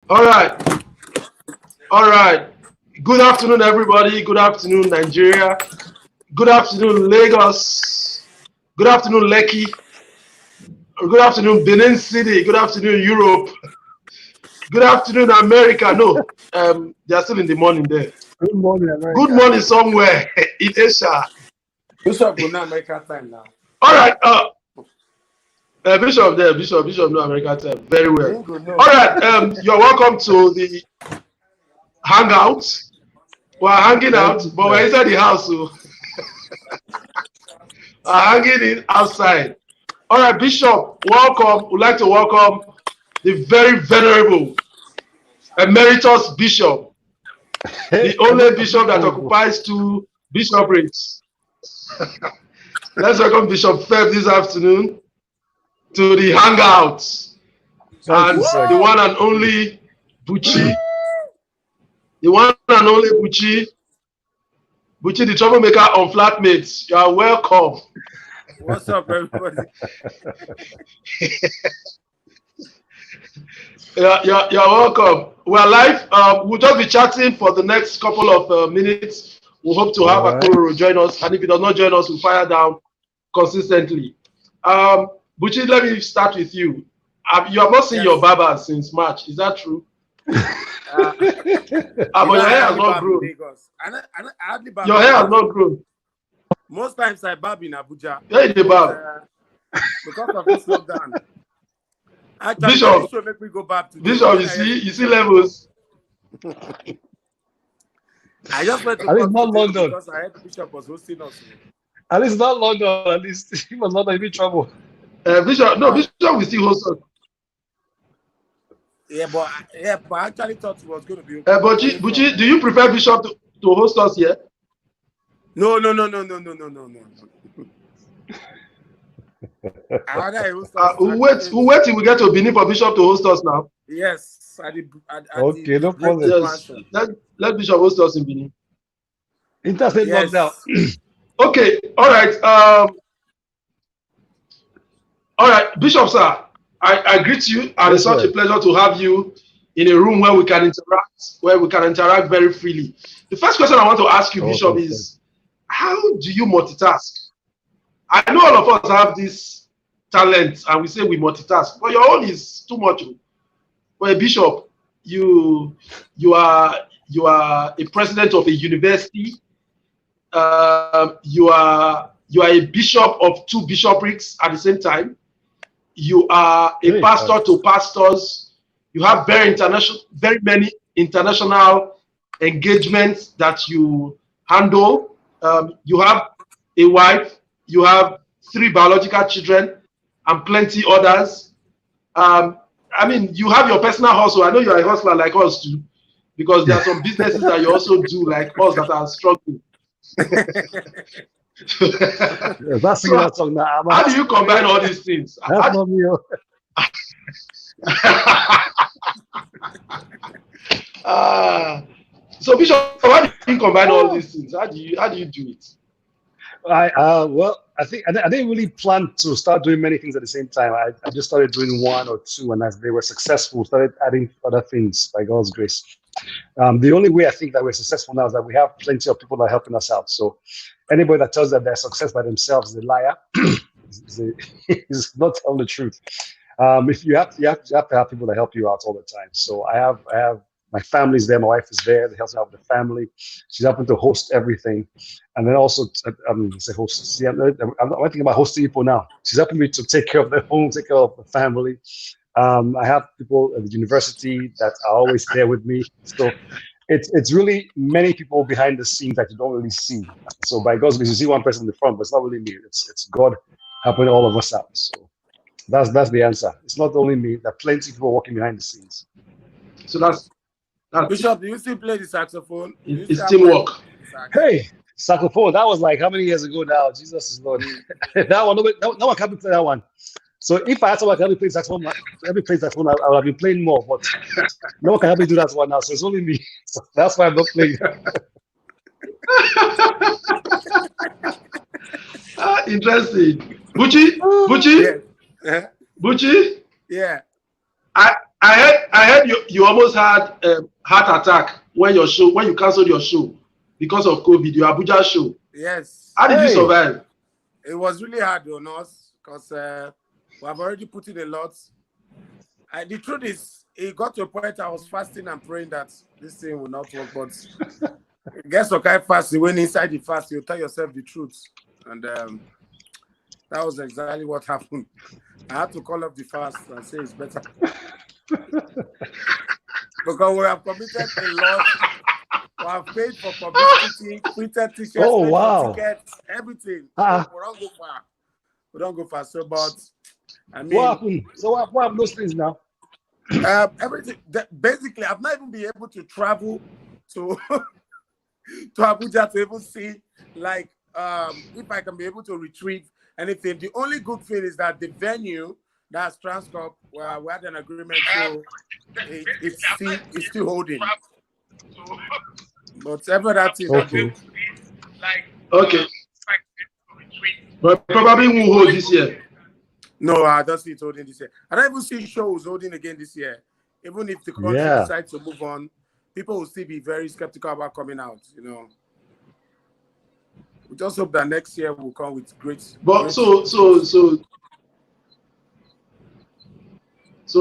All right. All right. Good afternoon, everybody. Good afternoon, Nigeria. Good afternoon, Lagos. Good afternoon, Lekki. Good afternoon, Benin City. Good afternoon, Europe. Good afternoon, America. No, they are still in the morning there. Good morning, America. Good morning somewhere in Asia. Bishop, go now America time now. All right. Bishop there. Bishop no America time. Very well. All right. You're welcome to the Hangout. We're hanging out, but we're inside the house. So we're hanging in outside. All right, Bishop, welcome. We'd like to welcome the very venerable emeritus bishop, the only bishop that occupies 2 bishoprics. Let's welcome Bishop Feb this afternoon to the Hangout. And the one and only Buchi. The one and only Buchi. Buchi, the troublemaker on Flatmates. You are welcome. What's up, everybody? You're welcome. We're live. We'll just be chatting for the next couple of minutes. We hope to have Akoro join us. And if he does not join us, we'll fire down consistently. Buchi, let me start with you. You have not seen your barber since March. Is that true? But your hair has not grown. Your hair has not grown. Most times I barb in Abuja. Yeah, the barb. Because of this lockdown. Bishop, make me go back to Bishop, you see levels. I just went to not London because I heard the Bishop was hosting us. At least not London. At least he was not in trouble. Bishop will still host us. Yeah, but I actually thought it was going to be. Buchi, do you prefer Bishop to host us here? No. We'll wait till we get to Benin for Bishop to host us now. Yes. Okay, no problem. Yes. Let Bishop host us in Benin. Interstate lockdown. Okay, all right. All right, Bishop, sir, I greet you, and it's such a pleasure to have you in a room where we can interact very freely. The first question I want to ask you, Bishop, is how do you multitask? I know all of us have this talent, and we say we multitask, but your own is too much. For a bishop, you are a president of a university. You are a bishop of 2 bishoprics at the same time. You are a pastor to pastors. You have very many international engagements that you handle. You have a wife. You have 3 biological children and plenty others. I mean, you have your personal hustle. I know you're a hustler like us too, because there are some businesses that you also do like us that are struggling. How do you combine all these things? That's not me. So Bishop, how do you combine all these things? How do you do it? Well, I think I didn't really plan to start doing many things at the same time. I just started doing 1 or 2, and as they were successful, started adding other things by God's grace. The only way I think that we're successful now is that we have plenty of people that are helping us out. So anybody that tells that they're success by themselves is a liar. is not telling the truth. If you have to have people that help you out all the time. So I have my family's there, my wife is there, they help out with the family. She's helping to host everything. And then also, say host. See, I'm thinking about hosting people now. She's helping me to take care of the home, take care of the family. I have people at the university that are always there with me. So it's really many people behind the scenes that you don't really see. So by God's grace, you see one person in the front, but it's not really me. It's God helping all of us out. So that's the answer. It's not only me. There are plenty of people working behind the scenes. So that's Bishop, do you still play the saxophone? It's teamwork. Hey, saxophone. That was like how many years ago now? Jesus is Lord. That one, no one can play that one. So if I had someone to help me play saxophone, I would have been playing more. But no one can help me do that one now. So it's only me. So that's why I'm not playing. Interesting. Buchi? Yeah. Buchi? Yeah. I heard you almost had heart attack when you canceled your show because of COVID, your Abuja show. Yes. How did you survive? It was really hard on us because we have already put in a lot. The truth is, it got to a point I was fasting and praying that this thing will not work. But guess what kind of fast? When inside the fast, you tell yourself the truth. And that was exactly what happened. I had to call up the fast and say it's better. Because we have committed a lot. We have paid for publicity, printed t-shirts, paid for tickets, everything. So we don't go far. We don't go far. So, but I mean, what happened? So what happened those things now? Everything. Basically, I've not even been able to travel to to Abuja to even see like if I can be able to retrieve anything. The only good thing is that the venue, that's Transcorp, where we had an agreement, so it's still holding. But every other thing, okay. But probably won't hold this year. No, I don't see it holding this year. I don't even see shows holding again this year. Even if the country decides to move on, people will still be very skeptical about coming out, you know. We just hope that next year will come with great. But so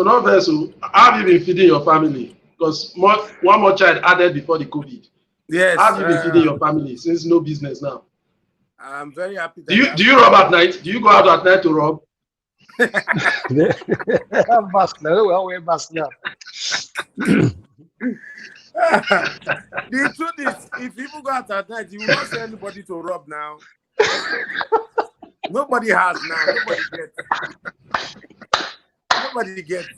now, Verso, how have you been feeding your family? Because one more child added before the COVID. Yes. How have you been feeding your family since no business now? I'm very happy. That do you rob at night? Do you go out at night to rob? Mask now. Well, we're mask now. The truth is, if people go out at night, you will not send anybody to rob now. Nobody has now. Nobody gets.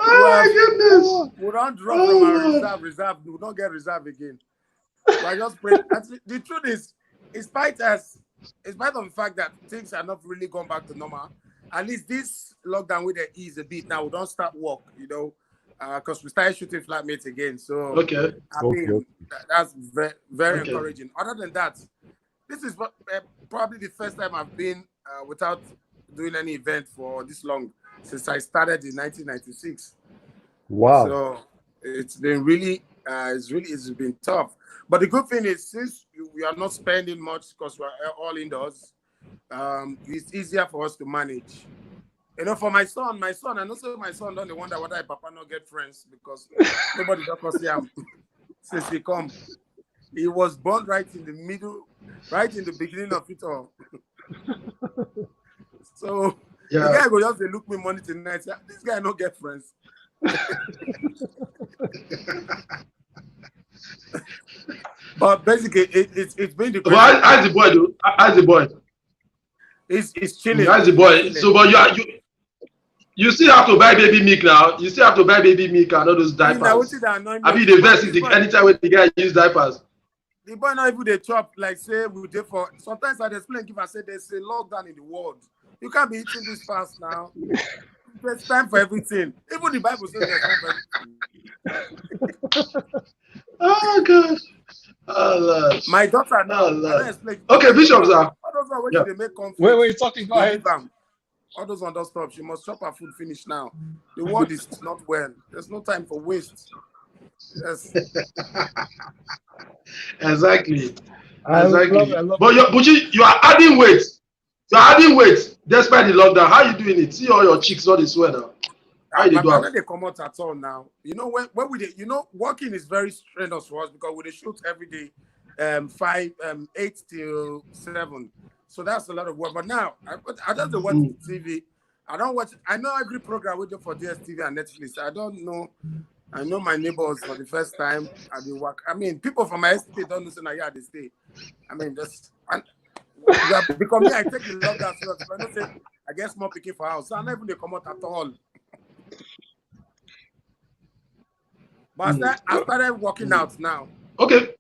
Oh my goodness. We don't drop from our reserve. We don't get reserve again. So I just pray. The truth is, in spite of the fact that things are not really going back to normal, at least this lockdown with the ease a bit now. We don't start work, you know, because we started shooting flatmates again. So I mean, that's very, very encouraging. Other than that, this is probably the first time I've been without doing any event for this long since I started in 1996. Wow! So it's been really, it's been tough. But the good thing is, since we are not spending much because we're all indoors, it's easier for us to manage. You know, for my son, and also my son don't wonder whether I papa not get friends because nobody don't see him since he come. He was born right in the middle, right in the beginning of it all. So the guy will just look me money tonight. Say, this guy not get friends. But basically, it's been the. Well, how's the boy do? How's the boy? It's chilling. How's the boy? So, but you still have to buy baby milk now. You still have to buy baby milk and all those diapers. I mean, the best is anytime when the guy use diapers. The boy not even they chop like say we did for. Sometimes I explain give I say there's a lockdown in the world. You can't be eating this fast now. There's time for everything. Even the Bible says there's time for everything. Oh God. Oh Lord. My daughter now. Okay, Bishop, sir. All those are when they make conflict. Wait, you're talking. Go ahead. All those on those stop. She must chop her food finish now. The world is not well. There's no time for waste. Yes. Exactly. I love but you are adding weight. You are adding weight despite the lockdown. How are you doing it? See all your cheeks not this way now. How you do it? They come out at all now. You know when we did, you know, working is very strenuous for us because we shoot every day, 8 till 7. So that's a lot of work. But now I just watch TV. I don't watch. I know every program we do for DSTV and Netflix. I don't know. I know my neighbors for the first time. I mean, people from my estate don't listen. Yeah, they stay. I mean, because me, I take the lockdown serious. I don't say I get small picking for house. So I'm not even they come out at all. But I started working out now. Okay.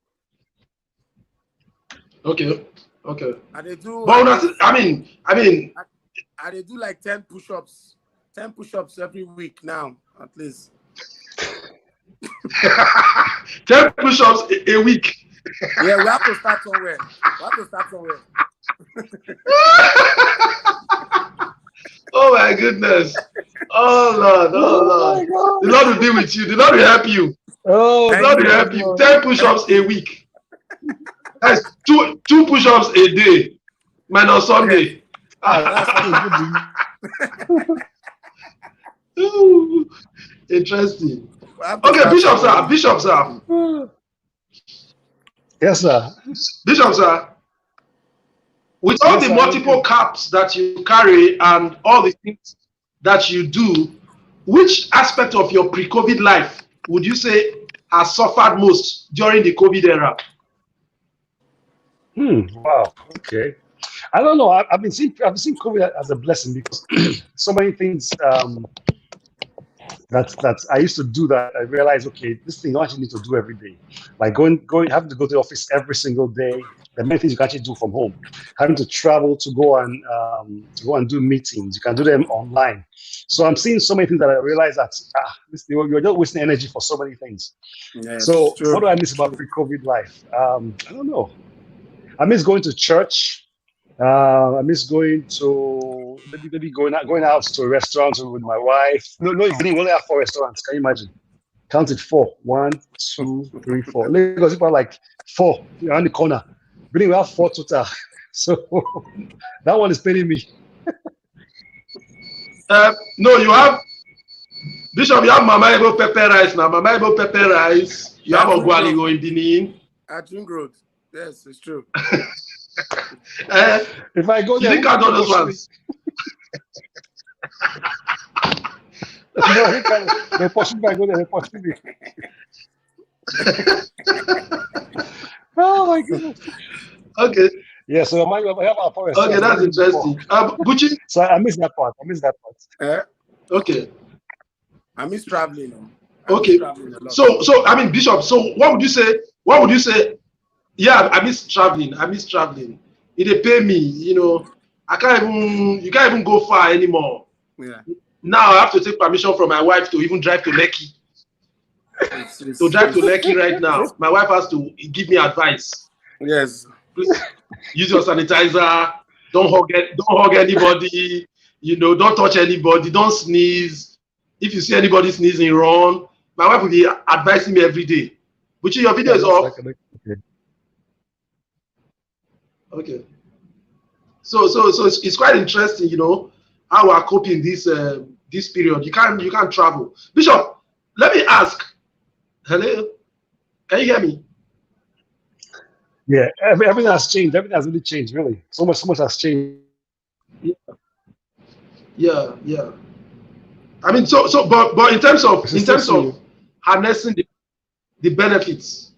And they do. But I mean. And they do like 10 push-ups. 10 push-ups every week now, at least. 10 push-ups a week. Yeah, we have to start somewhere. Oh my goodness. Oh Lord, oh Lord. The Lord will be with you. The Lord will help you. Oh, The Thank Lord you. will help you. Lord. 10 push-ups a week. That's two push-ups a day. Minus Sunday. That's Ooh, interesting. we have to Okay, start Bishop sir, following. Bishop sir, Yes, sir. Bishop sir. With all Yes, the sir. multiple caps that you carry and all the things that you do, which aspect of your pre-COVID life would you say has suffered most during the COVID era? Wow. Okay. I don't know. I've been seeing COVID as a blessing because so many things that I used to do that I realized, okay, this thing you actually need to do every day. Like having to go to the office every single day. There are many things you can actually do from home. Having to travel to go and do meetings, you can do them online. So I'm seeing so many things that I realize that you're just wasting energy for so many things. Yes, So true. what do I miss about pre-COVID life? I don't know. I miss going to church. I miss going to maybe going out to a restaurant with my wife. No, we only have 4 restaurants. Can you imagine? Count it 4. 1, 2, 3, 4. Lagos people are like 4 around the corner. We have 4 total. So that one is paying me. No, you have Bishop. You have Mama Ebo pepper rice now. Mama Ebo pepper rice. You have Ogwaligo in Benin. At Ring Road. Yes, it's true. If I go You there, didn't count all those ones. No, they pursue me. I go there, they pursue me. Oh my goodness. Okay. Yeah, so I have our forest. Okay, that's interesting. Buchi? So I miss that part. Okay. I miss traveling. Okay. So I mean, Bishop. So what would you say? What would you say? Yeah, I miss traveling. It pay me. You can't even go far anymore. Yeah. Now I have to take permission from my wife to even drive to Lekki. To drive to Lekki right now, my wife has to give me advice. Yes. Please use your sanitizer. Don't hug anybody. Don't touch anybody. Don't sneeze. If you see anybody sneezing, run. My wife will be advising me every day. But your video is off. Okay. So it's quite interesting, how we're coping this period. You can't travel. Bishop, let me ask. Hello, can you hear me? Yeah, everything has changed. Everything has really changed, really. So much has changed. Yeah. I mean, but in terms of harnessing the benefits,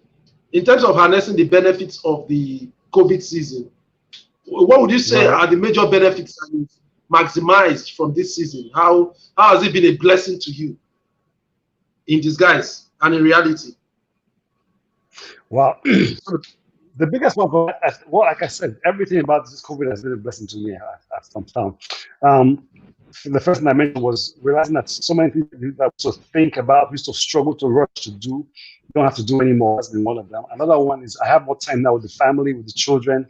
of the COVID season, what would you say are the major benefits that you've maximized from this season? How has it been a blessing to you in disguise and in reality? Wow. The biggest one, like I said, everything about this COVID has been a blessing to me. I've found. The first thing I mentioned was realizing that so many things that we used to think about, we used to struggle to rush to do, you don't have to do anymore. That's been one of them. Another one is I have more time now with the family, with the children.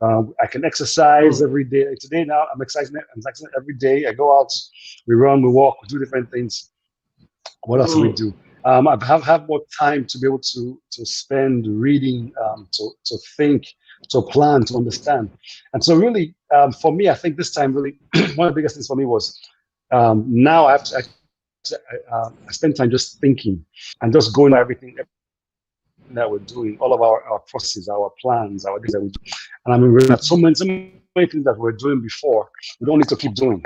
I can exercise every day. Today now, I'm exercising every day. I go out, we run, we walk, we do different things. What else do we do? I have more time to be able to spend reading, to think, to plan, to understand. And so really, for me, I think this time really, one of the biggest things for me was now I spend time just thinking and just going over everything that we're doing, all of our processes, our plans, our things that we do. And I mean, we're at so many things that we're doing before, we don't need to keep doing.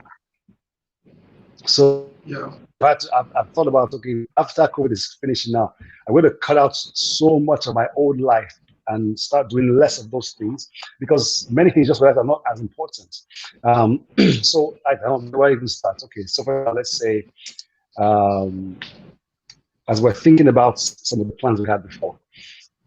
So yeah. I've thought about, okay, after COVID is finishing now, I'm going to cut out so much of my old life and start doing less of those things because many things just are not as important. So I don't know where I even start. Okay, so let's say, as we're thinking about some of the plans we had before,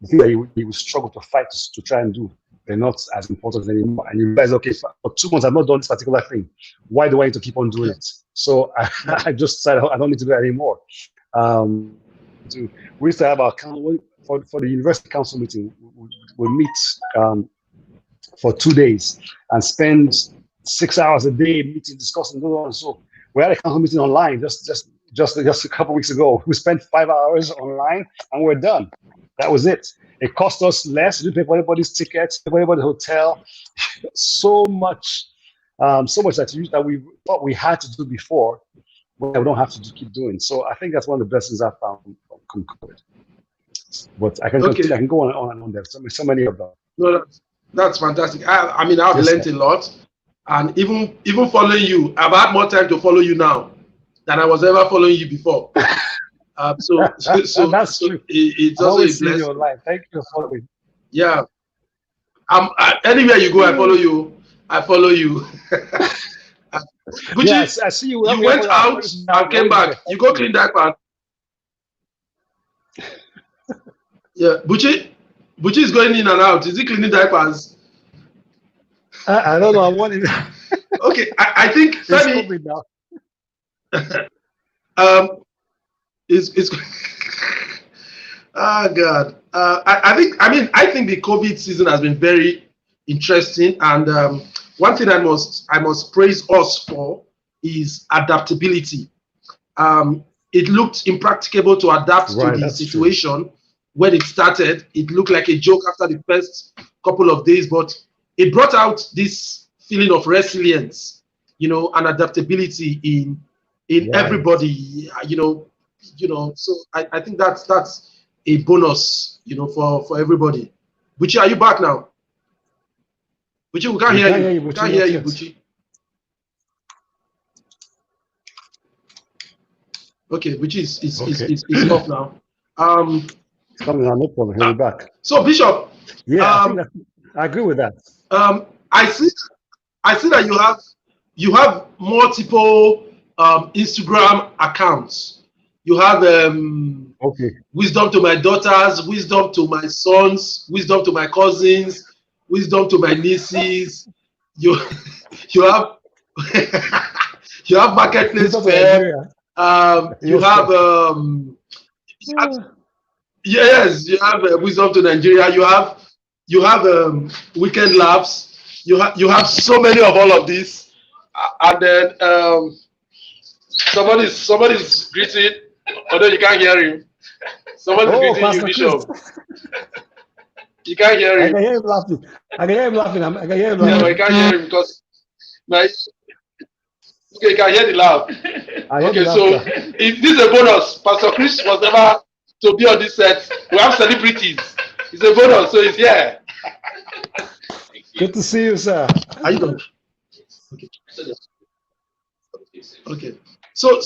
the thing that you would struggle to fight to try and do, they're not as important anymore. And you realize, okay, for 2 months I've not done this particular thing. Why do I need to keep on doing it? So I just decided I don't need to do it anymore. We used to have our for the university council meeting. We meet for 2 days and spend 6 hours a day meeting, discussing, so on. So we had a council meeting online just a couple of weeks ago. We spent 5 hours online and we're done. That was it. It cost us less. We didn't pay for anybody's tickets, pay for anybody's hotel. So much that we thought we had to do before, but we don't have to keep doing. So I think that's one of the best things I found from COVID. But I can go on and on. There's so many of them. No, that's fantastic. I mean, I've learned a lot, and even following you, I've had more time to follow you now than I was ever following you before. So that's true. It's also a blessing. Your life. Thank you for following. Yeah. Anywhere you go, I follow you. Buchi, yes, I see you. You went out and came back. You go clean that part. Yeah, Buchi is going in and out. Is he cleaning diapers? I don't know. I want it. Okay, I think Femi. It's oh God. I think the COVID season has been very interesting, and one thing I must praise us for is adaptability. It looked impracticable to adapt to the situation. True. When it started, it looked like a joke after the first couple of days, but it brought out this feeling of resilience, and adaptability in everybody, So I think that's a bonus, for everybody. Buchi, are you back now? Buchi, we can't hear you. We can't hear you, Buchi. Okay, Buchi is off now. No problem. He'll be back. So Bishop, I agree with that. I see that you have multiple Instagram accounts. You have wisdom to my daughters, wisdom to my sons, wisdom to my cousins, wisdom to my nieces. You have you have marketplace fair. You have yes, you have wisdom to Nigeria. You have weekend labs. You have so many of all of these, and then somebody's greeting, although you can't hear him. Somebody's greeting you, Bishop. You can't hear him. I can hear him laughing. I can hear him laughing. Yeah, but you can't hear him because okay, you can hear the laugh. Okay, so if this is a bonus, Pastor Chris was never to be on this set. We have celebrities. It's a bonus, so he's here. Good to see you, sir. Are you going? Okay. So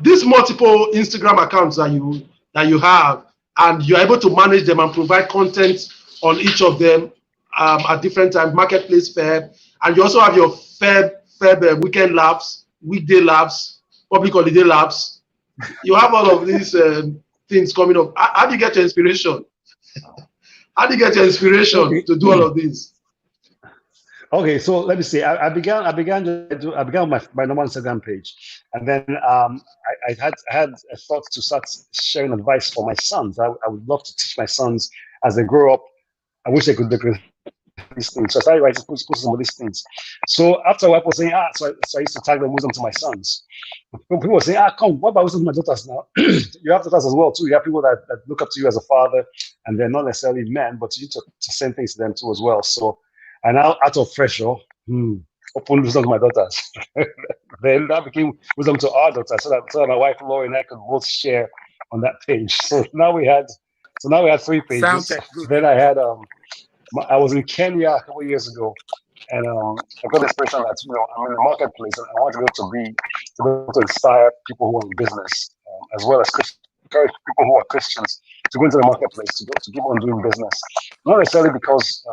these multiple Instagram accounts that you have, and you're able to manage them and provide content on each of them at different times, marketplace fair, and you also have your fair weekend labs, weekday labs, public holiday labs. You have all of these things coming up. How do you get your inspiration? How do you get your inspiration to do all of these? Okay, so let me see. I began with my normal Instagram page, and then I had a thought to start sharing advice for my sons. I would love to teach my sons as they grow up. I wish they could do these things. So I started writing some of these things. So after a while, people were saying, so I used to tag them wisdom to my sons. People were saying, come, what about wisdom to my daughters now? You have daughters as well too. You have people that look up to you as a father, and they're not necessarily men, but you need to send things to them too as well. So, and now out of pressure, open wisdom to my daughters. Then that became wisdom to our daughters, so that my wife Laurie and I could both share on that page. So now we had 3 pages. Then I had I was in Kenya a couple of years ago, and I got this person that I'm in the marketplace, and I want to be able to inspire people who are in business, as well as encourage people who are Christians to go into the marketplace to keep on doing business. Not necessarily because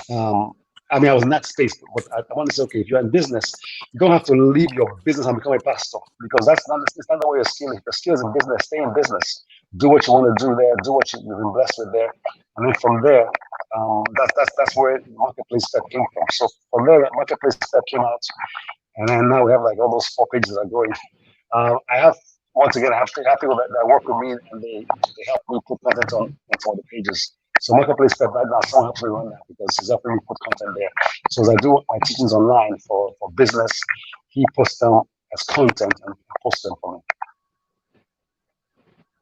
I was in that space, but I want to say, okay, if you're in business, you don't have to leave your business and become a pastor, because it's not the way your skill is. The skill is in business. Stay in business. Do what you want to do there. Do what you've been blessed with there, and then from there, that's where the marketplace step came from. So from there, the marketplace step came out, and then now we have like all those 4 pages are going. I have people that work with me, and they help me put content on the pages. So Marketplace Prep right now, someone helps me run that because he's helping me put content there. So as I do my teachings online for business, he puts them as content and posts them for me.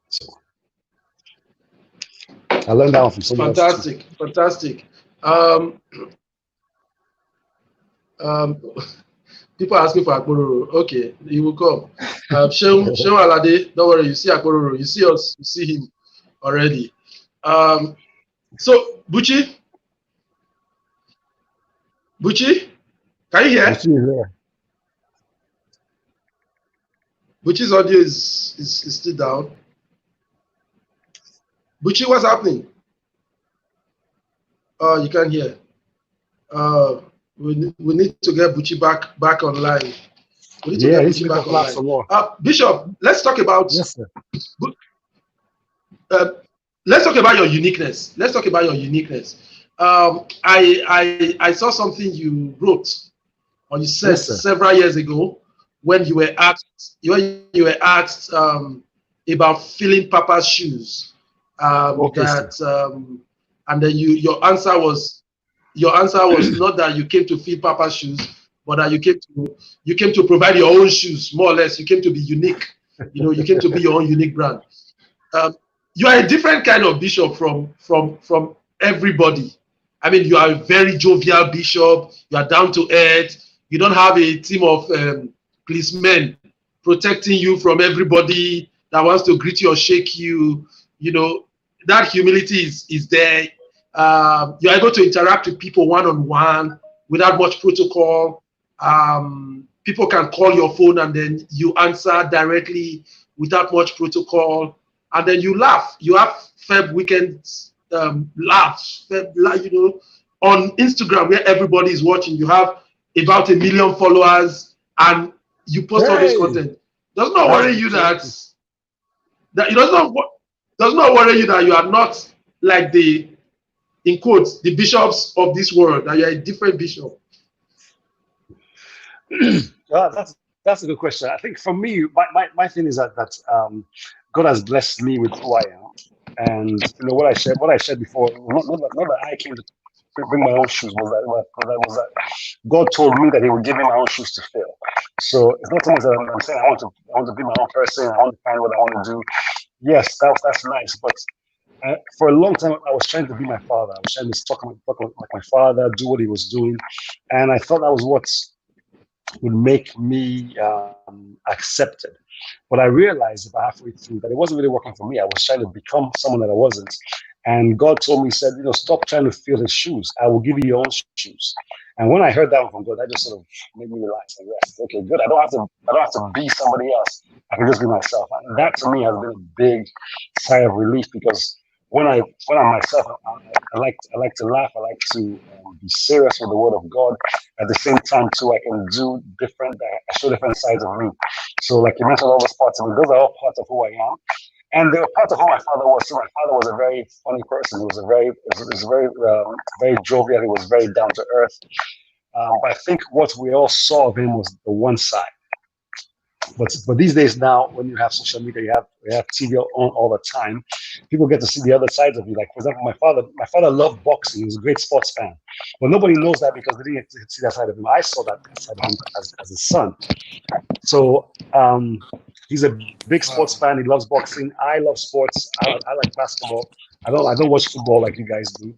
So I learned that one from someone else too. Fantastic. People asking for Akpororo. Okay, he will come. Sheung Alade, don't worry, you see Akpororo, you see us, you see him already. So Buchi, can you hear? Buchi is there. Buchi's audio is still down. Buchi, what's happening? Oh, you can't hear. We need to get Buchi back online. We need to get Buchi back online. Some more. Bishop, let's talk about. Yes, sir. Let's talk about your uniqueness. I saw something you wrote or you said several years ago when you were asked about filling Papa's shoes. And then your answer was not that you came to fill Papa's shoes, but that you came to provide your own shoes, more or less. You came to be unique. You came to be your own unique brand. You are a different kind of bishop from everybody. I mean, you are a very jovial bishop. You are down to earth. You don't have a team of policemen protecting you from everybody that wants to greet you or shake you. That humility is there. You're able to interact with people one-on-one without much protocol. People can call your phone and then you answer directly without much protocol. And then you laugh. You have Feb weekends laughs. On Instagram where everybody is watching. You have about 1 million followers, and you post all this content. Does not worry you that it does not worry you that you are not like the, in quotes, the bishops of this world. That you are a different bishop. That's a good question. I think for me, my thing is that God has blessed me with who I am, and what I shared before. Not that I came to bring my own shoes, was that God told me that He would give me my own shoes to fill. So it's not so much that I'm saying I want to be my own person. I want to find what I want to do. Yes, that's nice, but for a long time I was trying to be my father. I was trying to talk like my father, do what he was doing, and I thought that was what would make me accepted. But I realized about halfway through that it wasn't really working for me. I was trying to become someone that I wasn't. And God told me, He said, stop trying to fill His shoes. I will give you your own shoes. And when I heard that one from God, that just sort of made me relax and rest. Okay, good. I don't have to be somebody else. I can just be myself. And that to me has been a big sigh of relief, because when I'm myself, I like to laugh. I like to be serious with the Word of God. At the same time, too, I can do I show different sides of me. So, like you mentioned, all those parts of me, those are all parts of who I am. And they were part of who my father was. So my father was a very funny person. He was very jovial. He was very down to earth. But I think what we all saw of him was the one side. But these days now, when you have social media, you have TV on all the time, people get to see the other sides of you. Like, for example, my father loved boxing. He was a great sports fan. But nobody knows that because they didn't get to see that side of him. I saw that side of him as a son. So he's a big sports fan. He loves boxing. I love sports. I like basketball. I don't watch football like you guys do.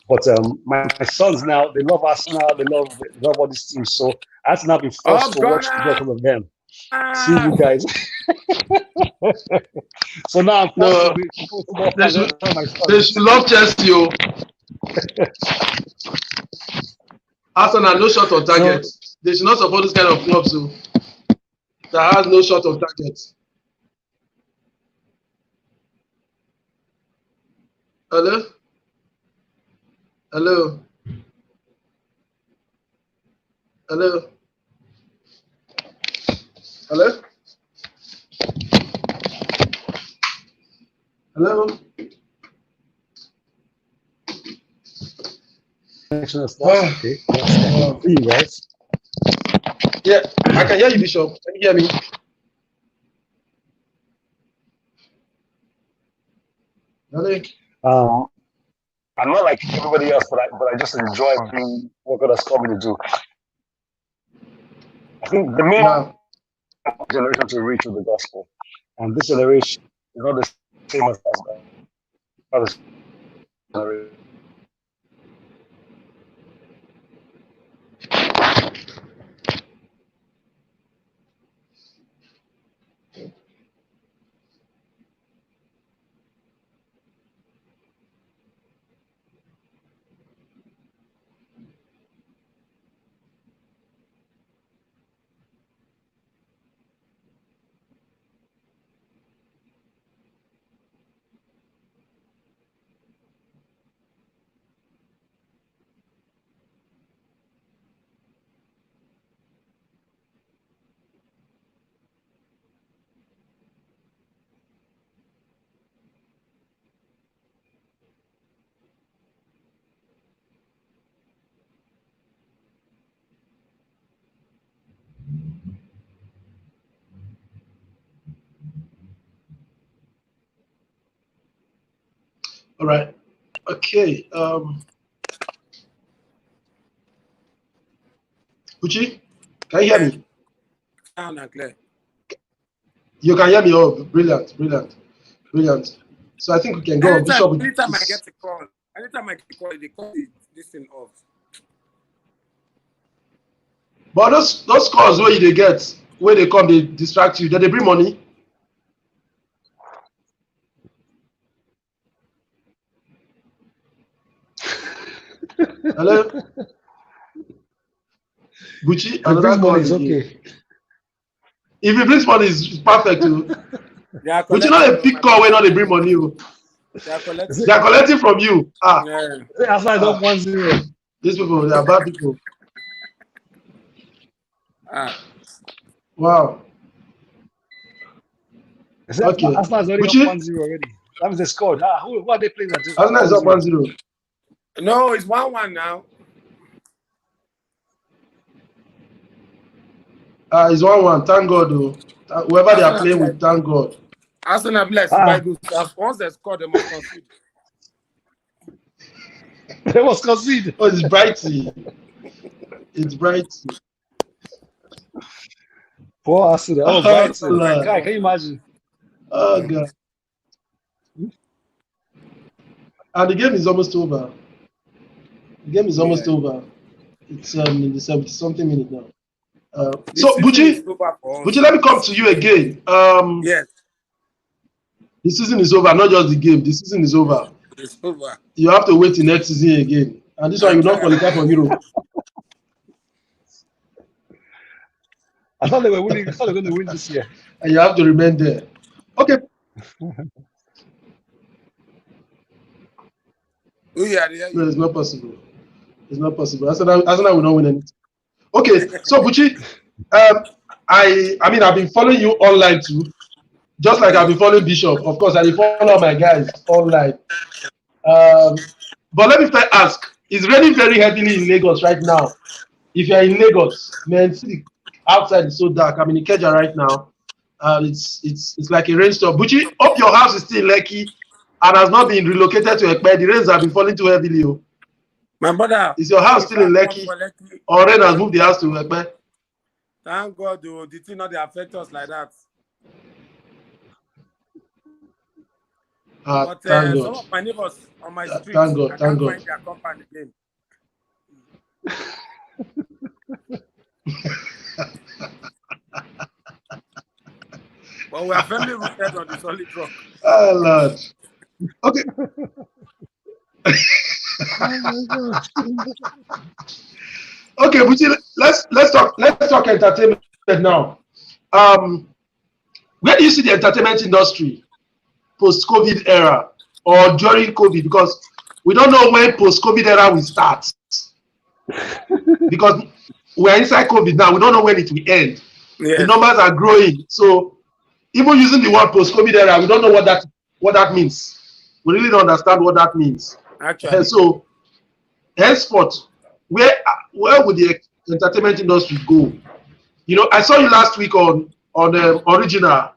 But my sons now, they love Arsenal. They love all these teams. So I have to now be forced to watch football of them. See you guys. So now I'm forced to be football fans. They should love Chelsea. Arsenal no shot on target. They should not support this kind of club that has no shot on target. Hello? Hello? Hello? Hello? Hello? Okay. You guys. Yeah, I can hear you, Bishop. Can you hear me? Hello? I'm not like everybody else, but I just enjoy doing what God has called me to do. I think the main generation to reach with the gospel, and this generation is not the same as others generation. All right. Okay. Uchi, can you hear me? Sound and clear. You can hear me. Oh, brilliant, brilliant, brilliant. So I think we can go on. Bishop. Anytime I get a call, they call this thing off. But those calls where they get, where they come, they distract you. Then they bring money. Hello, Gucci. Another call is okay. If it brings money, it's perfect too. But you know, a big call where not they bring money. They are collecting from you. Ah, Yeah. Outside up 1-0. These people, they are bad people. Ah. Wow. Okay. Arsenal is already up 1-0 already. That means they scored. Who are they playing at? Arsenal is up 1-0. No, it's 1-1 now. It's 1-1. Thank God, though. Whoever they are playing with, thank God. Arsenal blessed by good stuff. Once they score, they must concede. They must concede. Oh, it's Brighty. It's Brighty. Poor Arsenal. Oh, Brighton. God, can you imagine? Oh, God. And the game is almost over. The game is almost over. It's in the 70-something minute now. So, Bucci, let me come to you again. Yes. The season is over, not just the game. The season is over. It's over. You have to wait till next season again. And this one, you don't qualify for Europe. I thought they were winning. I thought they were going to win this year. And you have to remain there. Okay. No, it's not possible. It's not possible. Arsenal will not win anything. Okay, so Bucci, I mean, I've been following you online too, just like I've been following Bishop. Of course, I follow my guys online. But let me first ask: it's raining very heavily in Lagos right now. If you're in Lagos, man, see, outside is so dark. I'm in Ikeja right now. It's like a rainstorm. Bucci, hope your house is still in Lekki and has not been relocated to Ekpe. The rains have been falling too heavily. Oh. My brother, is your house still in Lekki? Or rain has moved the house to Ekpe? Thank God, though. Did it not affect us like that? But thank God. Some of my neighbors on my street, thank God, I thank can't God. find their compound again. But we are firmly rooted on the solid rock. Oh Lord. Okay. Okay, Bucci, let's talk entertainment now. Where do you see the entertainment industry post-COVID era or during COVID? Because we don't know when post-COVID era will start. Because we're inside COVID now, we don't know when it will end. Yes. The numbers are growing. So even using the word post-COVID era, we don't know what that means. We really don't understand what that means. Actually. And so henceforth, where would the entertainment industry go? You know, I saw you last week on Original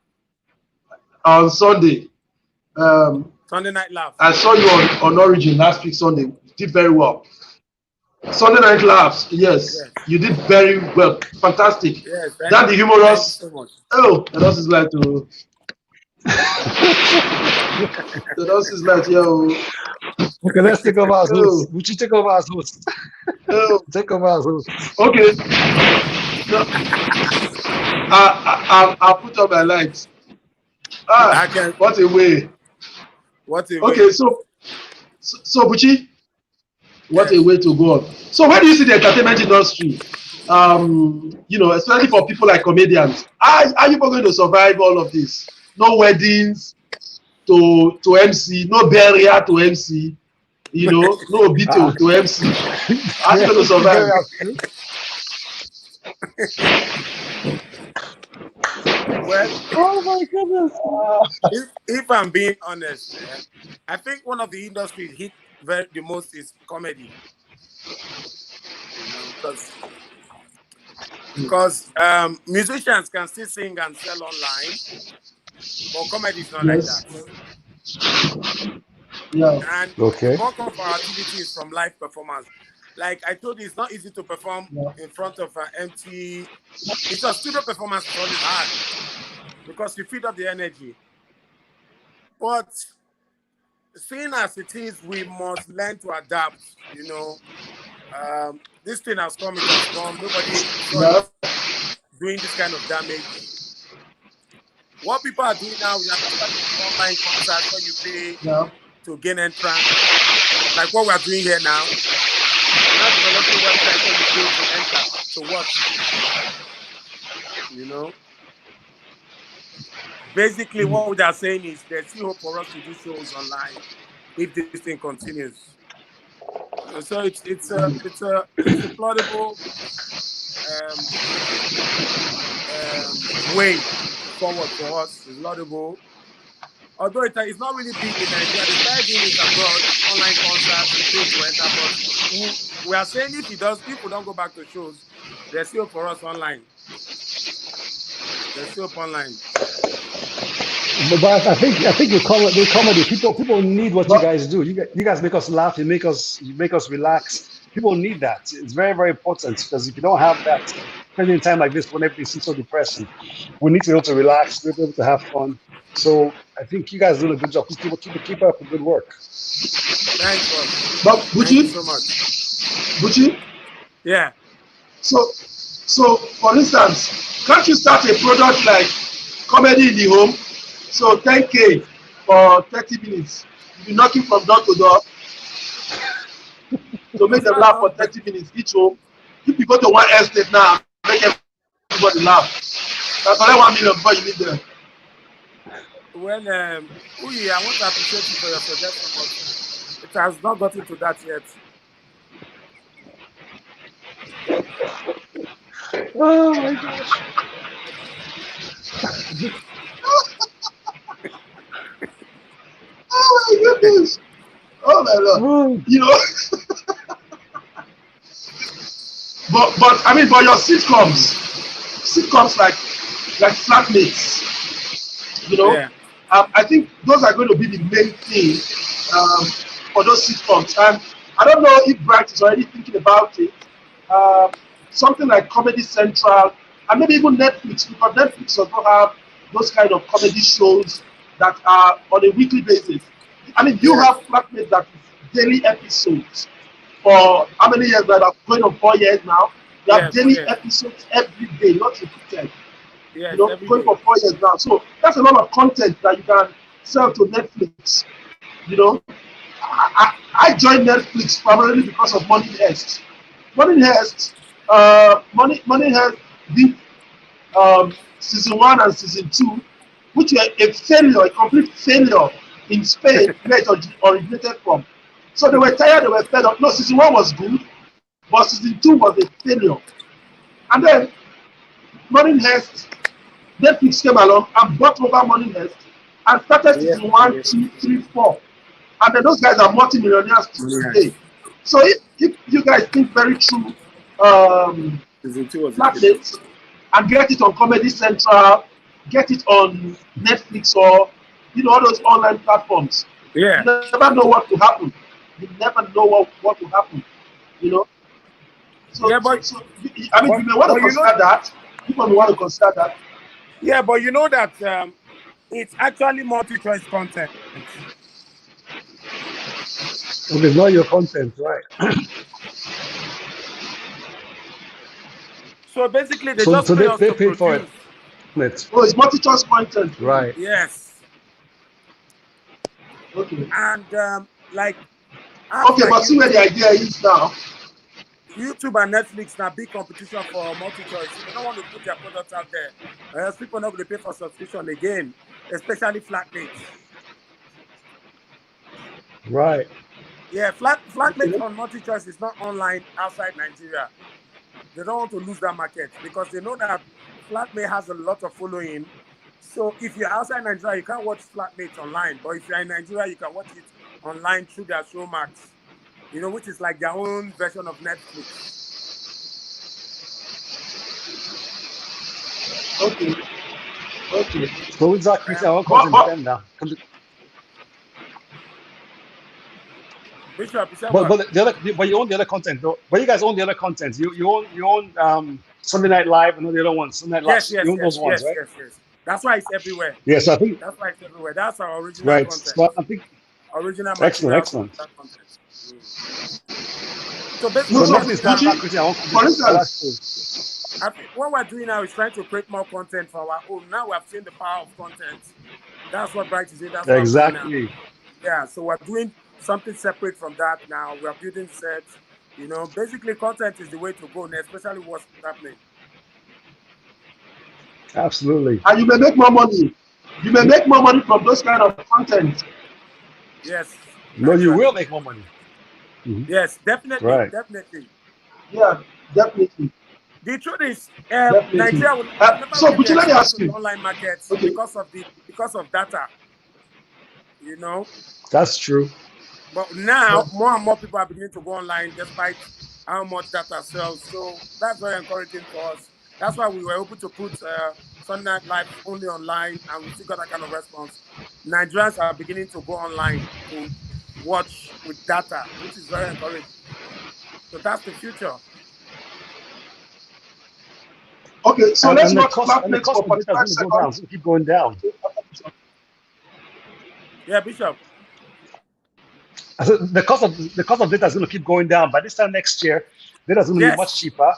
on Sunday. Sunday Night Laughs. I saw you on Origin last week Sunday. You did very well. Sunday Night Laughs, yes. You did very well. Fantastic. Yes, That the humorous. Thank you so much. Oh, the nurse is like to. The nurse is like, yo. Okay, let's take over as host. Would you take over as host? Oh. Take over as host. Okay. No. I'll put up my lights. What a way. What a way. Okay, so Buchi, what a way to go on. So where do you see the entertainment industry? Especially for people like comedians. Are you going to survive all of this? No weddings to MC, no burial to MC, no obito to MC. Are you going to survive? Well, oh my goodness. If I'm being honest, I think one of the industries hit the most is comedy. Because musicians can still sing and sell online, but comedy is not like that. Yeah. And okay. the bulk of our activity is from live performance. Like I told you, it's not easy to perform in front of an empty. It's a studio performance is always hard because you feed up the energy. But seeing as it is, we must learn to adapt. This thing has come, it has come. Nobody is doing this kind of damage. What people are doing now is online concerts where you pay to gain entrance, like what we are doing here now. We're not developing websites where you pay to enter to watch. Basically, what we are saying is there's still hope for us to do shows online if this thing continues. So it's a plausible way forward for us. It's laudable. Although it's not really big in Nigeria, the started doing it abroad, online concerts, to enter. But we are saying if people don't go back to shows, there's still for us online. There's still online. But I think with comedy, people need what you guys do. You guys make us laugh. You make us relax. People need that. It's very, very important because if you don't have that, especially in a time like this when everything seems so depressing, we need to be able to relax. We need to be able to have fun. So I think you guys do a good job. Please keep up the good work. Thanks, bro. But Thank you so much. Buchi? Yeah. So for instance, can't you start a product like Comedy in the Home? So 10K for 30 minutes. You'll be knocking from door to door to make them laugh for 30 minutes each home. If you go to one estate now, make everybody laugh. That's only 1 million before you need them. Well, Uyi, I want to appreciate you for your suggestion, but it has not gotten to that yet. Oh my gosh. Oh my goodness. Oh my Lord. But I mean, for your sitcoms like Flatmates, I think those are going to be the main thing for those sitcoms. And I don't know if Bright is already thinking about it. Something like Comedy Central and maybe even Netflix, because Netflix does not have those kind of comedy shows that are on a weekly basis. I mean, you have Flatmates that is daily episodes for how many years now? Going on 4 years now. You have daily episodes every day, not repeated. Going for 4 years now. So that's a lot of content that you can sell to Netflix. I joined Netflix primarily because of Money Heist. Money Heist did season 1 and season 2, which were a failure, a complete failure in Spain, where it originated from. So they were tired, they were fed up. No, season 1 was good, but season 2 was a failure. And then Money Heist, Netflix came along and bought over Money Heist and started season 1, 2, 3, 4. And then those guys are multi-millionaires today. So if you guys think very true, Flatmates, and get it on Comedy Central, get it on Netflix or all those online platforms, Yeah. You never know what will happen. You never know what will happen. You know. So, Yeah, so, so I mean, you may want to consider that. People may want to consider that. Yeah, but you know that it's actually multi-choice content. Okay, know your content, right? So basically, they So just pay us they to paid for produce. it. Oh, it's multi-choice content. Right. Yes. Okay. And like, apps Okay, like but see where the idea is now. YouTube and Netflix now big competition for multi-choice. So they don't want to put their products out there. Else people are not going to pay for subscription again, especially flatmates. Right. Yeah, flatmates Okay. on multi-choice is not online outside Nigeria. They don't want to lose that market because they know that flatmate has a lot of following. So if you're outside Nigeria, you can't watch flatmates online. But if you're in Nigeria, you can watch it online through their Showmax, you know, which is like their own version of Netflix. Okay. Okay. So with that, Christian, I want content then now. Bishop, you said what? But you own the other content though. But you guys own the other content. You own Sunday Night Live and all the other ones. Sunday Night Live. Yes, You own those ones, right? yes. That's why it's everywhere. Yes, I think. That's why it's everywhere. That's our original Right. content. So I think Original excellent. content. So basically, No, So so, nothing is not Christian. I want for instance, I think what we're doing now is trying to create more content for our own. Now we have seen the power of content. That's what Bright is doing. That's what I'm doing exactly. now. Yeah, so we're doing something separate from that now. We're building sets. You know, basically, content is the way to go, especially what's happening. Absolutely. and you may make more money. You may make more money from those kind of content. Yes. No, you actually. will make more money. Yes, definitely, Right. definitely. Yeah, definitely. The truth is, Definitely. Nigeria will So, never but really let me expand ask to the you. online markets Okay. because of data. You know, That's true. but now more and more people are beginning to go online despite how much data sells. So that's very encouraging for us. That's why we were able to put Sunday Night Live only online, and we still got that kind of response. Nigerians are beginning to go online to watch with data, which is very encouraging. So that's the future. Okay, so let's watch the flatmates cost for of data 45 is going to go down. It's seconds. going to keep going down. Yeah, Bishop. I said the cost of data is going to keep going down. By this time next year, data is going to be much cheaper.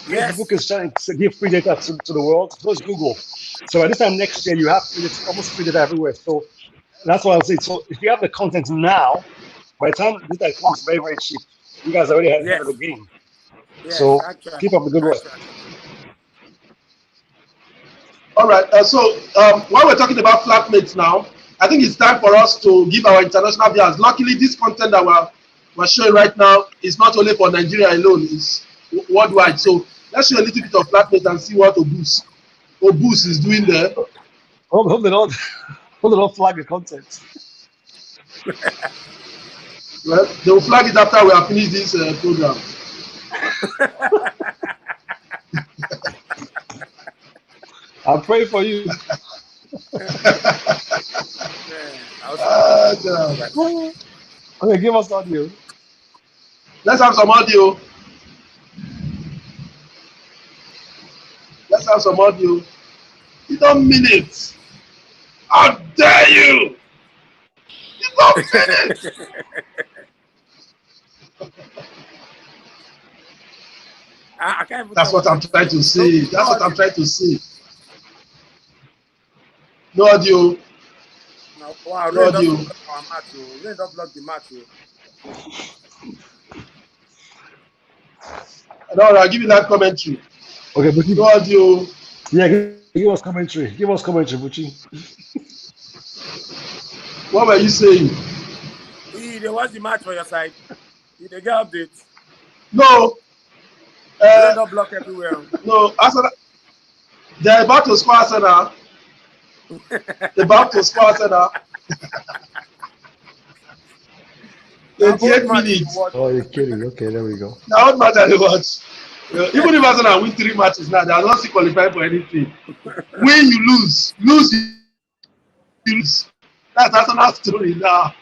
Yes. Facebook is trying to give free data to the world. So is Google. So by this time next year, you have almost free data everywhere. So that's what I'm saying. So if you have the content now, by the time data comes very, very cheap, you guys already have ahead of the game. Yes, So actually, keep up the good work. All right. While we're talking about flatmates now, I think it's time for us to give our international viewers. Luckily, this content that we're showing right now is not only for Nigeria alone; it's worldwide. So let's show a little bit of flatmates and see what Obus is doing there. Hope they don't flag the content. Well, they will flag it after we have finished this program. I'll pray for you. Okay, give us audio. Let's have some audio. You don't mean it. How dare you? You don't mean it. I can't That's what I'm trying to say. That's what I'm trying to say. No audio. No, wow, no audio. Rain don't block the match. No, I'll give you that commentary. Okay, Buchi. No audio. Yeah, give us commentary. Give us commentary, Buchi. What were you saying? They watch the match for your side. They get updates. No. Rain don't block everywhere. No, Arsenal. They're about to score Arsenal. About to score Arsenal. 28 minutes. Oh, you're kidding. Okay, there we go. Now, what match are they watch? Even if Arsenal win 3 matches now, they are not still qualified for anything. Win, you lose. Lose, you lose. That's Arsenal's story now.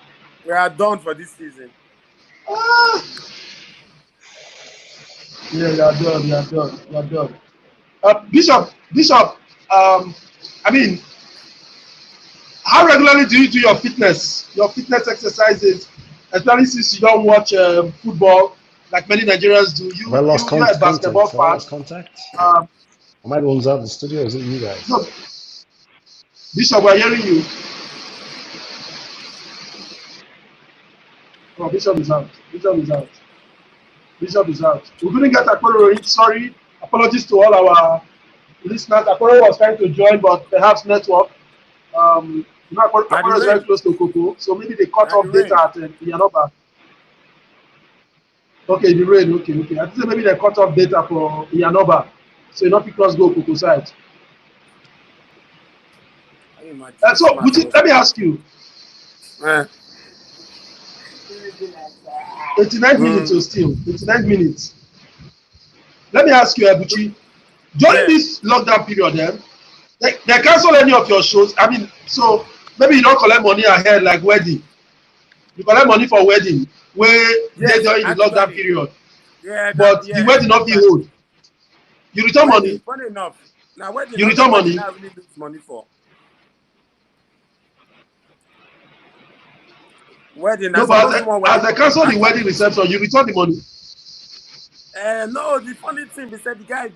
We are done for this season. Yeah, you are done. You are done. You are done. Bishop. I mean, how regularly do you do your fitness exercises, especially since you don't watch football like many Nigerians do? You Have I lost you're a basketball contact? Have I fan. lost contact? Um, Am I the ones out of the studio? Or is it you guys? no, Bishop, we're hearing you. Oh, Bishop is out. Bishop is out. Bishop is out. We couldn't get Akporo. Sorry. Apologies to all our listeners. Akporo was trying to join, but perhaps network. Akporo is very close to Coco, so maybe they cut off data at Yanoba. Okay, the rain. Okay. I think maybe they cut off data for Yanoba, so you not because go Coco side. So, let me ask you. 89 minutes or still 89 minutes. Let me ask you, Ebuchi. During this lockdown period, they cancel any of your shows. I mean, so maybe you don't collect money ahead like wedding. You collect money for wedding where they during the lockdown period. Yeah, but the wedding not be hold. You return money. Funny enough. Now wedding, you return money. I really lose money for. Wedding. No, but as I cancel the wedding reception, you return the money. No, the funny thing is that the guy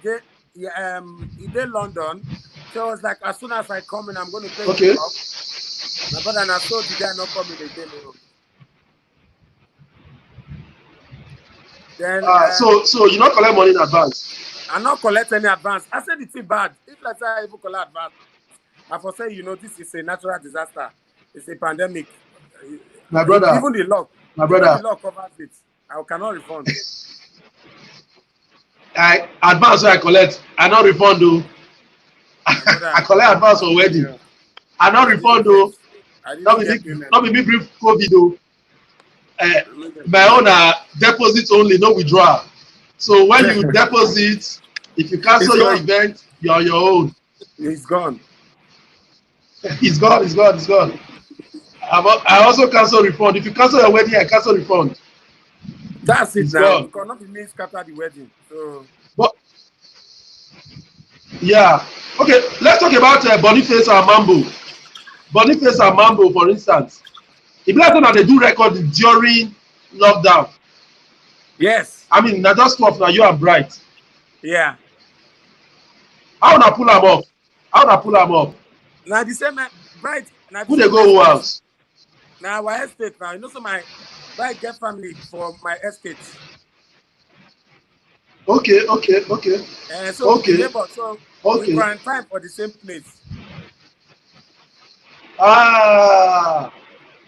he did London, so I was like, as soon as I come in, I'm going to pay him up. My brother and I saw the guy not coming again. Then so you not collect money in advance. I not collect any advance. I said it's bad. If let's say I even collect advance, I for say this is a natural disaster. It's a pandemic. My brother, even the law covers it. I cannot refund. I advance I collect. I not refund though. I collect advance for wedding. Yeah. I not refund though. Not be me brief COVID though. My own deposit only, no withdrawal. So when you deposit, if you cancel your event, you're on your own. It's gone. It's gone. I also cancel refund. If you cancel your wedding, I cancel refund. That's it now. Because not be scatter the wedding. So. But yeah, okay. Let's talk about Boniface and Mambo. Boniface and Mambo, for instance. If like that they do record during lockdown. Yes. I mean, not just stuff now. You are bright. Yeah. How would I pull them off? Now the same bright. Who they go who else? Now our estate now. You know, so my bright get family for my estate. Okay. So neighbor, so we quarantine for the same place. Ah.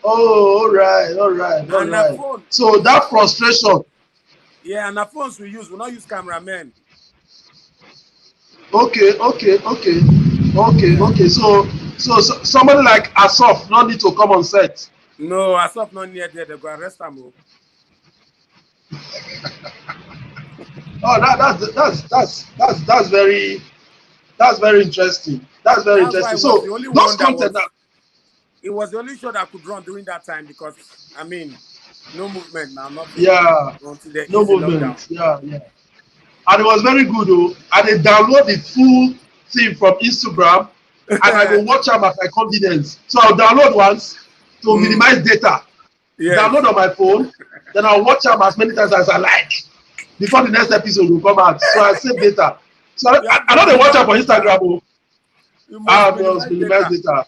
Oh, all right. Phone, so that frustration. Yeah, and the phones we use, we not use cameramen. Okay. So somebody like Asaf no need to come on set. No, Asaf not near there. They go arrest him. Oh, that's very interesting. That's very interesting. So those content. It was the only show that could run during that time because I mean, no movement now. No movement. Yeah. And it was very good though. And they download the full thing from Instagram, and I will watch them at my convenience. So I'll download once to minimize data. Yes. Download on my phone, then I'll watch them as many times as I like before the next episode will come out. So I save data. So I know they watch them on Instagram. I must minimize data.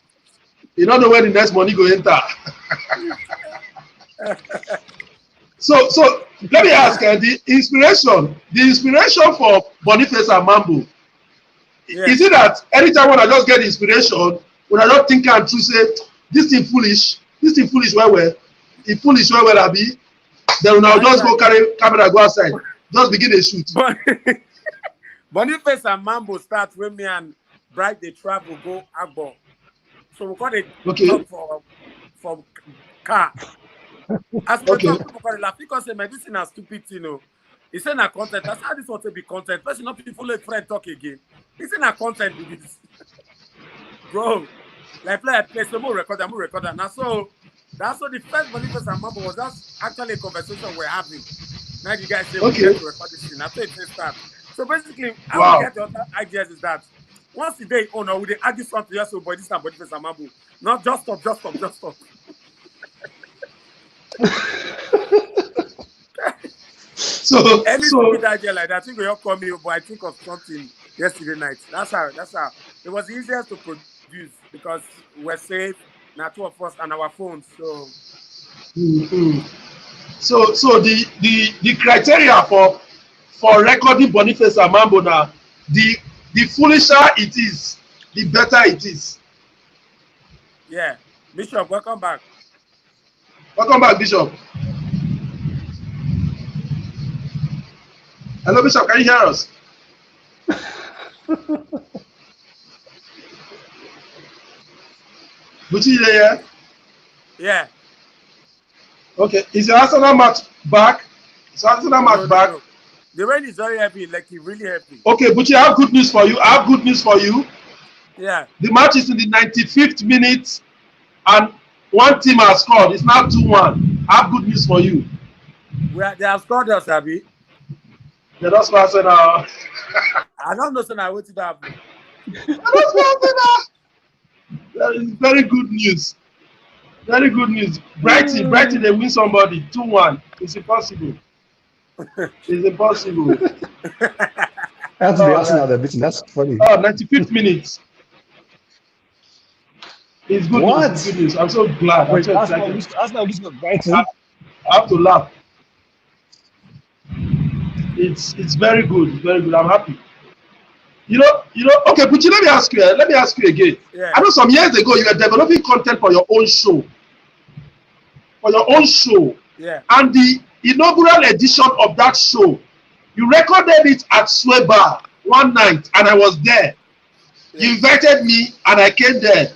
You don't know where the next money go enter. So let me ask the inspiration for Boniface and Mambo. Yeah. Is it that anytime when I just get inspiration, when I don't think and true say this thing foolish well, it foolish well I be, then when I'll just go carry camera go outside, just begin a shoot. Boniface and Mambo start when me and Bright they travel go Agbo. So we got a for car. As we talk, people got laugh because say, this is a stupid, It's in a content. That's how this want to be content. Person not people let friend talk again. It's in a content with this. Bro, like play some more recorder. Now so That's what the first Boniface and Mambo was. That's actually a conversation we're having. Now you guys say we Okay. get to record this thing. That's it start. So basically, how Wow. we get the other ideas is that once a day, oh no, we argue something, yes, so boy, this is Boniface and Mambo. Not just stop. So Any stupid idea like that, I think we all call me, but I think of something yesterday night. That's how. It was easiest to produce because we're safe, now two of us and our phones. So. So the criteria for recording Boniface and Mambo now, the foolisher it is, the better it is. Yeah, Bishop, welcome back. Welcome back, Bishop. Hello, Bishop. Can you hear us? Buchi, there? Yeah. Okay. Is your Arsenal match back? No. The rain is very heavy, like it really heavy. Okay, Buchi, I have good news for you. Yeah. The match is in the 95th minute, and one team has scored. It's now 2-1. I have good news for you. They have scored us, Abby. They don't score Arsenal. I don't know, so I waited up. That is very good news. Very good news. Brighton, they win somebody. 2-1. It's impossible. It's impossible. That's the Arsenal they're beating. That's funny. Oh, 95th minute. It's good What? news. It's good news. I'm so glad. Wait, I'm so Arsenal excited. losing to Brighton? I have to laugh. It's very good. It's very good. I'm happy. You know. Okay, Puchi, let me ask you again. Yeah. I know some years ago you were developing content for your own show. Yeah. And the inaugural edition of that show, you recorded it at Sweba one night, and I was there. Yeah. You invited me, and I came there.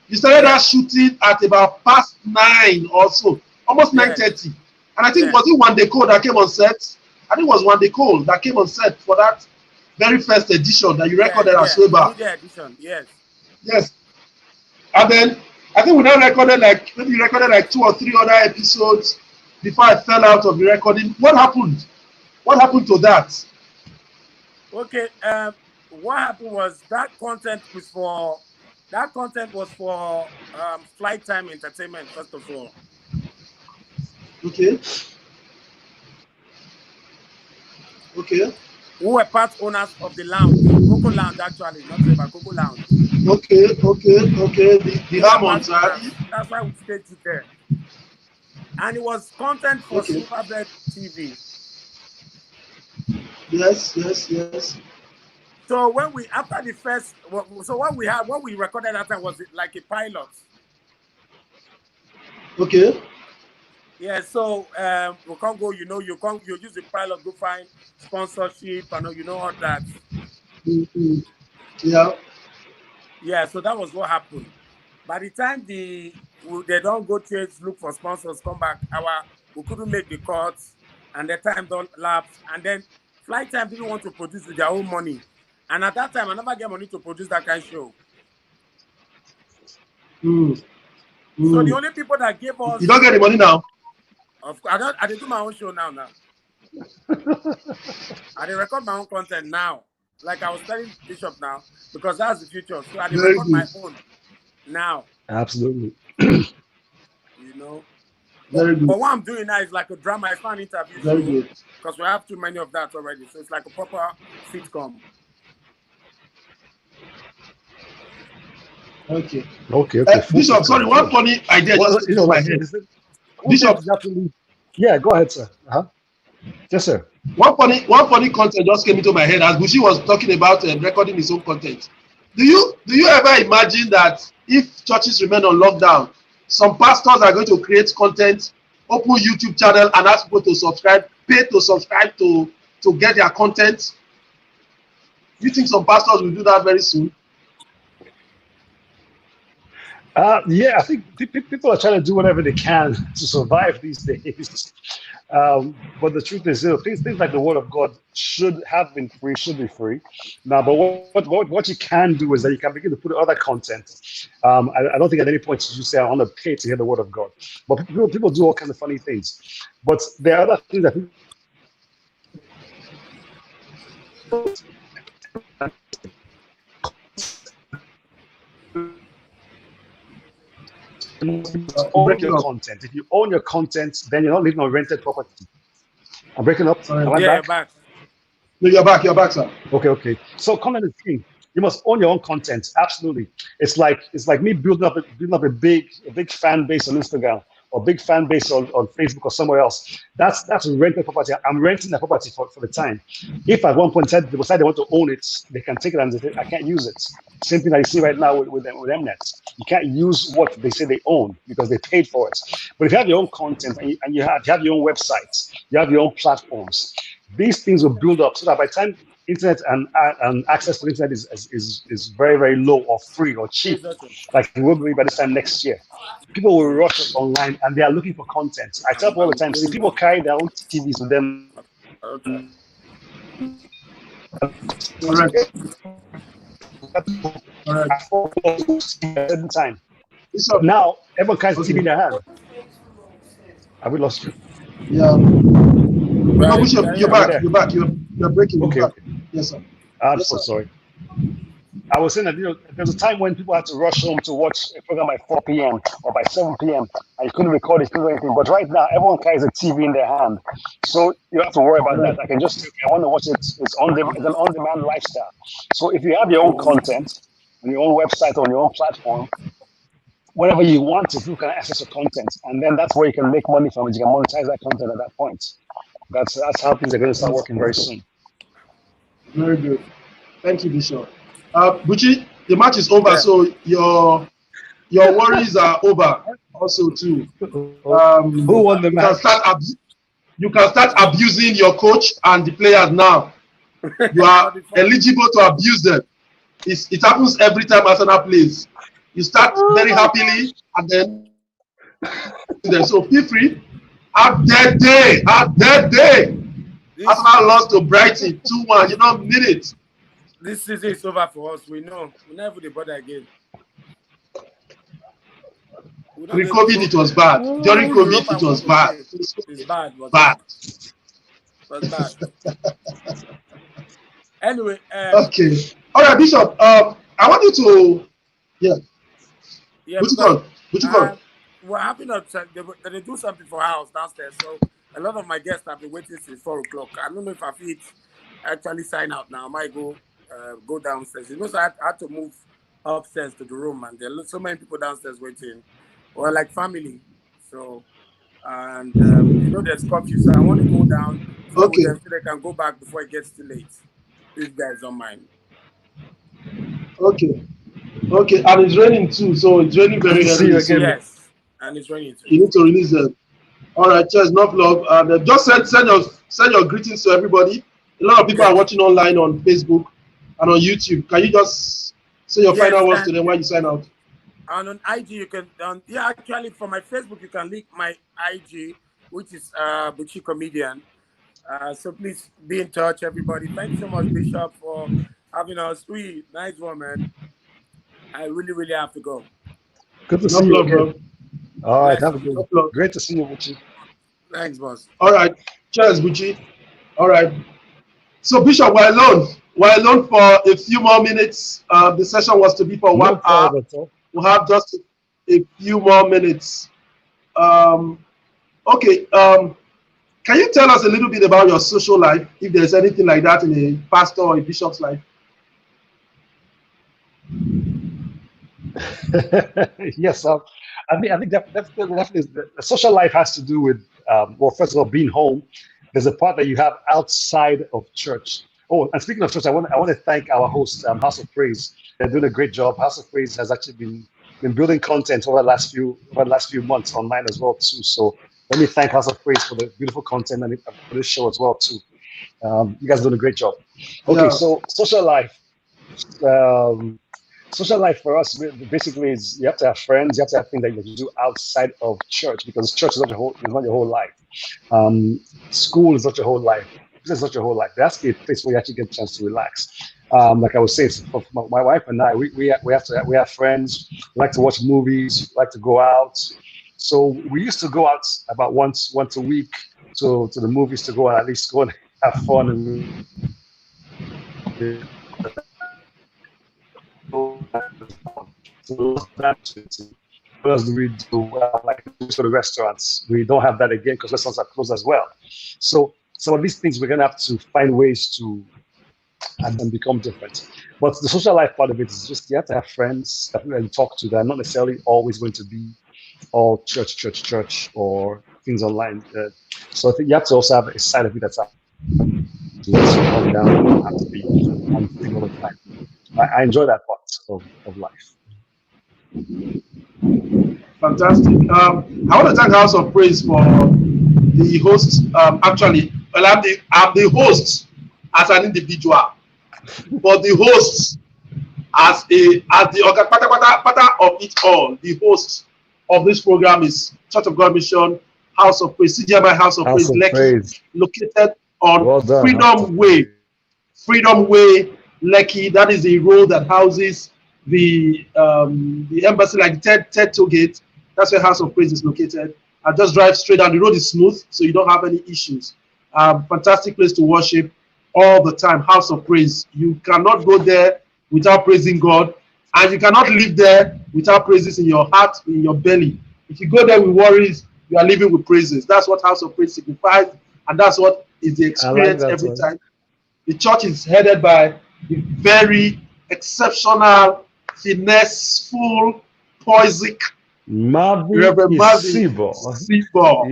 You started that shooting at about past 9 or so, almost 9:30. And I think was it One Day Cole that came on set? I think it was One Day Cole that came on set for that very first edition that you recorded at Sweba. Media edition, yes. Yes. And then I think we now recorded like 2 or 3 other episodes before I fell out of the recording. What happened? What happened to that? Okay. What happened was that content was for Flight Time Entertainment, first of all. Okay. Who were part owners of the lounge, Coco Lounge, actually, not about Coco Lounge. Okay. The Harmons, right? That's why we stayed there. And it was content for Superbet TV. Yes. So when we what we recorded that time was like a pilot. Okay. Yeah, so we can't go, you use the pilot, go find sponsorship, and all that. Mm-hmm. Yeah. Yeah, so that was what happened. By the time they don't go chase, look for sponsors, come back, we couldn't make the cuts, and the time don't lapse. And then Flight Time didn't want to produce with their own money. And at that time, I never get money to produce that kind of show. So the only people that gave us... You don't get the money now? I did do my own show now. I did record my own content now. Like I was telling Bishop now, because that's the future. So I did record my own now. Absolutely. Very good. But what I'm doing now is like a drama. It's not an interview Very show. good. Because we have too many of that already. So it's like a proper sitcom. Okay. Bishop, sorry, one funny idea just came to my head. Bishop, yeah, go ahead, sir. Yes, sir. One funny content just came into my head as Bushi was talking about recording his own content. Do you ever imagine that if churches remain on lockdown, some pastors are going to create content, open YouTube channel, and ask people to subscribe, pay to subscribe to get their content? Do you think some pastors will do that very soon? Yeah, I think people are trying to do whatever they can to survive these days. But the truth is, things like the Word of God should have been free, should be free. Now, but what you can do is that you can begin to put other content. I don't think at any point should you say, I want to pay to hear the Word of God. But people do all kinds of funny things. But there are other things that people own your content. If you own your content, then you're not living on rented property. I'm breaking up. Am I back? Back. No, you're back. You're back, sir. Okay. So content is king. You must own your own content. Absolutely. It's like me building up a big fan base on Instagram or big fan base on Facebook or somewhere else. That's rented property. I'm renting the property for the time. If at one point they decide they want to own it, they can take it and say, I can't use it. Same thing that you see right now with Mnet. You can't use what they say they own because they paid for it. But if you have your own content and you have your own websites, you have your own platforms, these things will build up so that by the time internet and access to the internet is very, very low or free or cheap, like it will be by this time next year, people will rush online and they are looking for content. I tell people all the time, see, people carry their own TVs with them. Okay. All right. Time. Bishop. Now everyone carries a TV in their hand. Have we lost you? Yeah. No, Bishop, you're back. there. You're back. You're breaking. Okay. Yes, sir. I'm Yes, so sir. sorry. I was saying that there's a time when people had to rush home to watch a program by 4 p.m. or by 7 p.m. and you couldn't record it, couldn't do anything. But right now, everyone carries a TV in their hand, so you don't have to worry about that. I can just say, I want to watch it. It's an on-demand lifestyle. So if you have your own content on your own website or on your own platform, whenever you want to, you can access your content, and then that's where you can make money from it. You can monetize that content at that point. That's how things are going to start working very soon. Very good. Thank you, Bishop. Buchi, the match is over, so your worries are over also too. Who won the match? You can start abusing your coach and the players now. You are eligible to abuse them. It happens every time Arsenal plays. You start very happily and then so feel free. Have that day. Arsenal lost to Brighton 2-1. You don't need it. This season is over for us. We know. We never the bother again. During COVID, it was bad. During COVID, it was bad. It's bad. Bad. Was bad. Anyway. Okay. All right, Bishop. I want you to. Yeah. Which one? We're happy that they do something for house downstairs. So a lot of my guests have been waiting since 4 o'clock. I don't know if I fit actually sign out now. I might go downstairs. Because I had to move upstairs to the room, and there are so many people downstairs waiting. We're like family. So, and there's curfew, so I want to go down so they can go back before it gets too late. If you guys don't mind. Okay, and it's raining too, so it's raining very heavily. Yes, and it's raining too. You need to release them. All right, cheers, enough love, and just send your greetings to everybody. A lot of people are watching online on Facebook and on YouTube. Can you just say your final words to them while you sign out? And on IG, you can, actually, for my Facebook, you can link my IG, which is Buchi Comedian. So please be in touch, everybody. Thank you so much, Bishop, for having us. Nice one, man. I really, really have to go. Good to see you, bro. All right, Nice. have a good one. Great to see you, Buchi. Thanks, boss. All right, cheers, Buchi. All right. So, Bishop, we're alone for a few more minutes. The session was to be for 1 hour. We'll have just a few more minutes. Okay. Can you tell us a little bit about your social life, if there's anything like that in a pastor or a bishop's life? Yes, I think definitely the social life has to do with well, first of all, being home. There's a part that you have outside of church. Oh, and speaking of church, I want to thank our host, House of Praise. They're doing a great job. House of Praise has actually been building content over the last few months online as well too. So let me thank House of Praise for the beautiful content and for this show as well too. You guys are doing a great job. Okay, so social life. social life for us basically is you have to have friends, you have to have things that you do outside of church because church is not your whole life. Um, School is not your whole life. Business is not your whole life. There has to be a place where you actually get a chance to relax. Like I was saying, for my wife and I, we have friends. We like to watch movies. We like to go out. So we used to go out about once a week to the movies to go and at least go and have fun and so what else do we do? Like to the restaurants. We don't have that again because restaurants are closed as well. So some of these things we're gonna have to find ways to and become different. But the social life part of it is just you have to have friends that you talk to that are not necessarily always going to be all church, or things online. So I think you have to also have a side of it that's up to calm down. You don't have to be on thing all the time. I enjoy that part of life. Fantastic. I want to thank House of Praise for the host. Actually, well, I'm the host as an individual, but the host as the part of it all. The host of this program is Church of God Mission House of Praise, CGMi House of Praise, Lekki, located on Well done, Freedom Way. Freedom Way, Lekki. That is the road that houses the embassy, like the third toll gate. That's where House of Praise is located. I just drive straight down. The road is smooth, so you don't have any issues. Fantastic place to worship all the time. House of Praise. You cannot go there without praising God, and you cannot live there without praises in your heart, in your belly. If you go there with worries, you are living with praises. That's what House of Praise signifies, and that's what is the experience every time. The church is headed by the very exceptional, finesseful, poisic Reverend Marvin Sibo.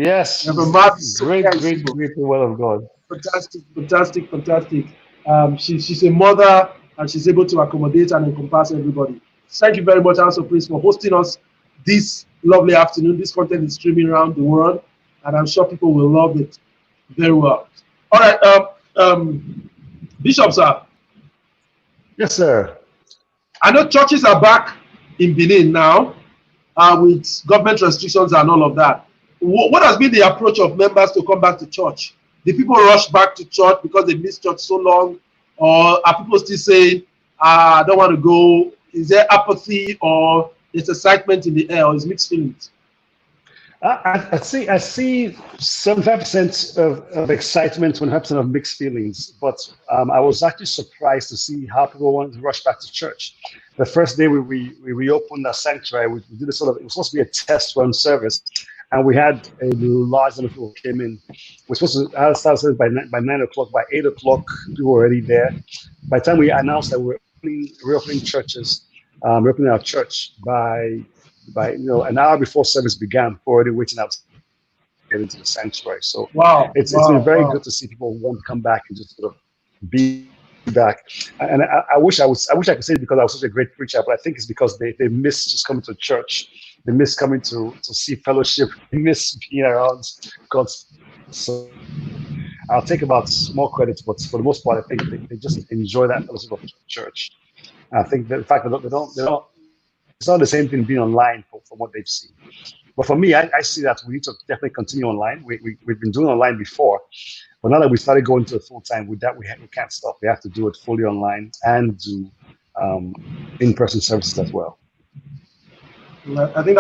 Yes, Reverend Marvin, great word of God. Fantastic. She's a mother and she's able to accommodate and encompass everybody. Thank you very much, House of Praise, for hosting us this lovely afternoon. This content is streaming around the world, and I'm sure people will love it very well. All right, Bishop, sir. Yes, sir. I know churches are back in Benin now with government restrictions and all of that. What has been the approach of members to come back to church? Do people rush back to church because they missed church so long? Or are people still saying, I don't want to go? Is there apathy or there's excitement in the air or is mixed feelings? I see 75% of excitement, 25% of mixed feelings. But I was actually surprised to see how people wanted to rush back to church. The first day we reopened our sanctuary, we did it was supposed to be a test run service, and we had a large number of people came in. We're supposed to start service by 9 o'clock. By 8 o'clock, people were already there. By the time we announced that we're reopening churches, reopening our church by an hour before service began, we're already waiting out to get into the sanctuary. So it's been very good to see people want to come back and just sort of be back. And I wish I could say it because I was such a great preacher, but I think it's because they miss just coming to church. They miss coming to see fellowship. They miss being around God. So I'll take about small credit, but for the most part, I think they just enjoy that fellowship of church. I think the fact that they don't it's not the same thing being online from what they've seen. But for me, I see that we need to definitely continue online. We've been doing online before, but now that we started going to a full time, with that we can't stop. We have to do it fully online and do in-person services as well. I think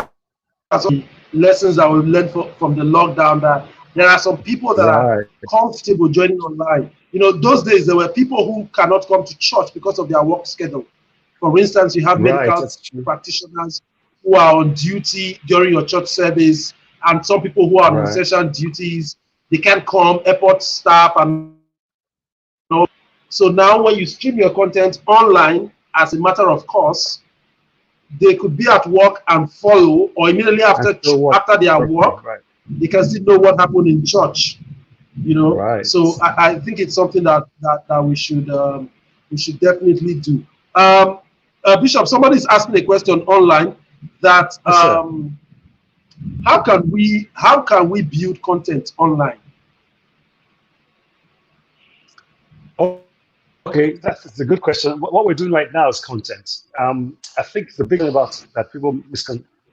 that's some lessons that we learned from the lockdown, that there are some people that are comfortable joining online. Those days there were people who cannot come to church because of their work schedule. For instance, you have medical practitioners who are on duty during your church service, and some people who are on essential duties. They can't come, airport staff, and all. So now when you stream your content online, as a matter of course, they could be at work and follow, or immediately after their work, they can still know what happened in church. So I think it's something that we should definitely do. Bishop, somebody's asking a question online that how can we build content online? Okay, that's a good question. What we're doing right now is content. I think the big thing about that people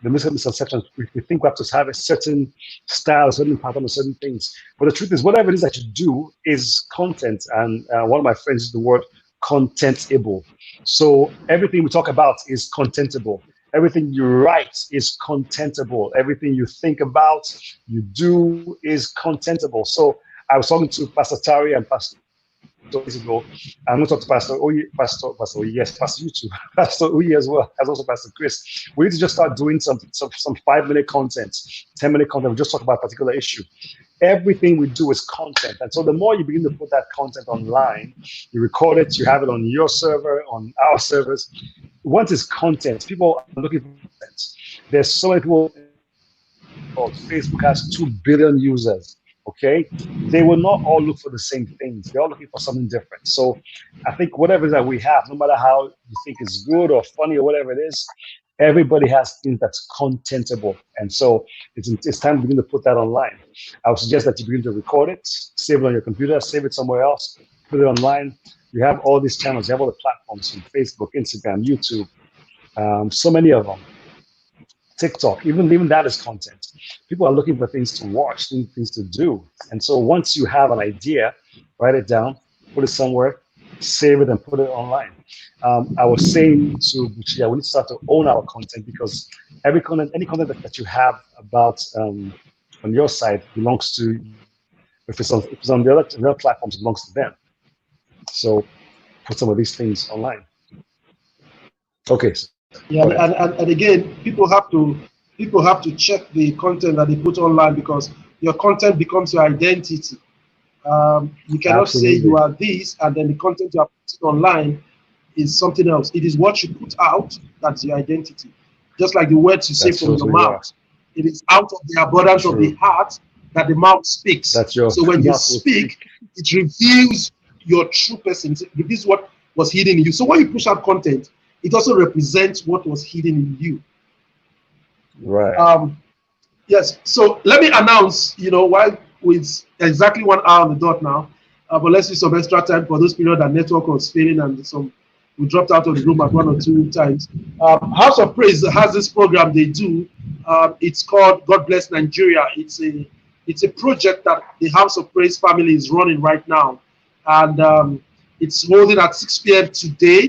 the misconception is we think we have to have a certain style, a certain pattern, or certain things. But the truth is, whatever it is that you do is content. And one of my friends used the word contentable. So everything we talk about is contentable. Everything you write is contentable. Everything you think about, you do is contentable. So I was talking to Pastor Tari and Pastor days ago. I'm going to talk to Pastor Oye, Pastor Oye, yes, Pastor you too, Pastor Oye as well, as also Pastor Chris. We need to just start doing some 5-minute content, 10-minute content. We just talk about a particular issue. Everything we do is content. And so the more you begin to put that content online, you record it, you have it on your server, on our servers. Once it's content, people are looking for content. There's so many people. Facebook has 2 billion users. Okay, they will not all look for the same things. They're all looking for something different. So I think whatever it is that we have, no matter how you think is good or funny or whatever it is, everybody has things that's contentable. And so it's time to begin to put that online. I would suggest that you begin to record it, save it on your computer, save it somewhere else, put it online. You have all these channels, you have all the platforms from Facebook, Instagram, YouTube, so many of them. TikTok, even that is content. People are looking for things to watch, things to do. And so once you have an idea, write it down, put it somewhere, save it, and put it online. I was saying to Buchia, we need to start to own our content, because any content that you have about on your side belongs to, if it's on the other platforms, it belongs to them. So put some of these things online. Okay. Yeah, and again, people have to check the content that they put online, because your content becomes your identity. You cannot Absolutely. say you are this and then the content you are putting online is something else. It is what you put out that's your identity. Just like the words you say from your mouth. It is out of the abundance of the heart that the mouth speaks. So when you speak, it reveals your true person. It reveals what was hidden in you. So when you push out content, it also represents what was hidden in you. Right. Yes. So let me announce, while it's exactly 1 hour on the dot now, but let's use some extra time for those periods that network was failing and we dropped out of the room at 1 or 2 times. House of Praise has this program they do. It's called God Bless Nigeria. It's a project that the House of Praise family is running right now. And it's holding at 6 p.m. today.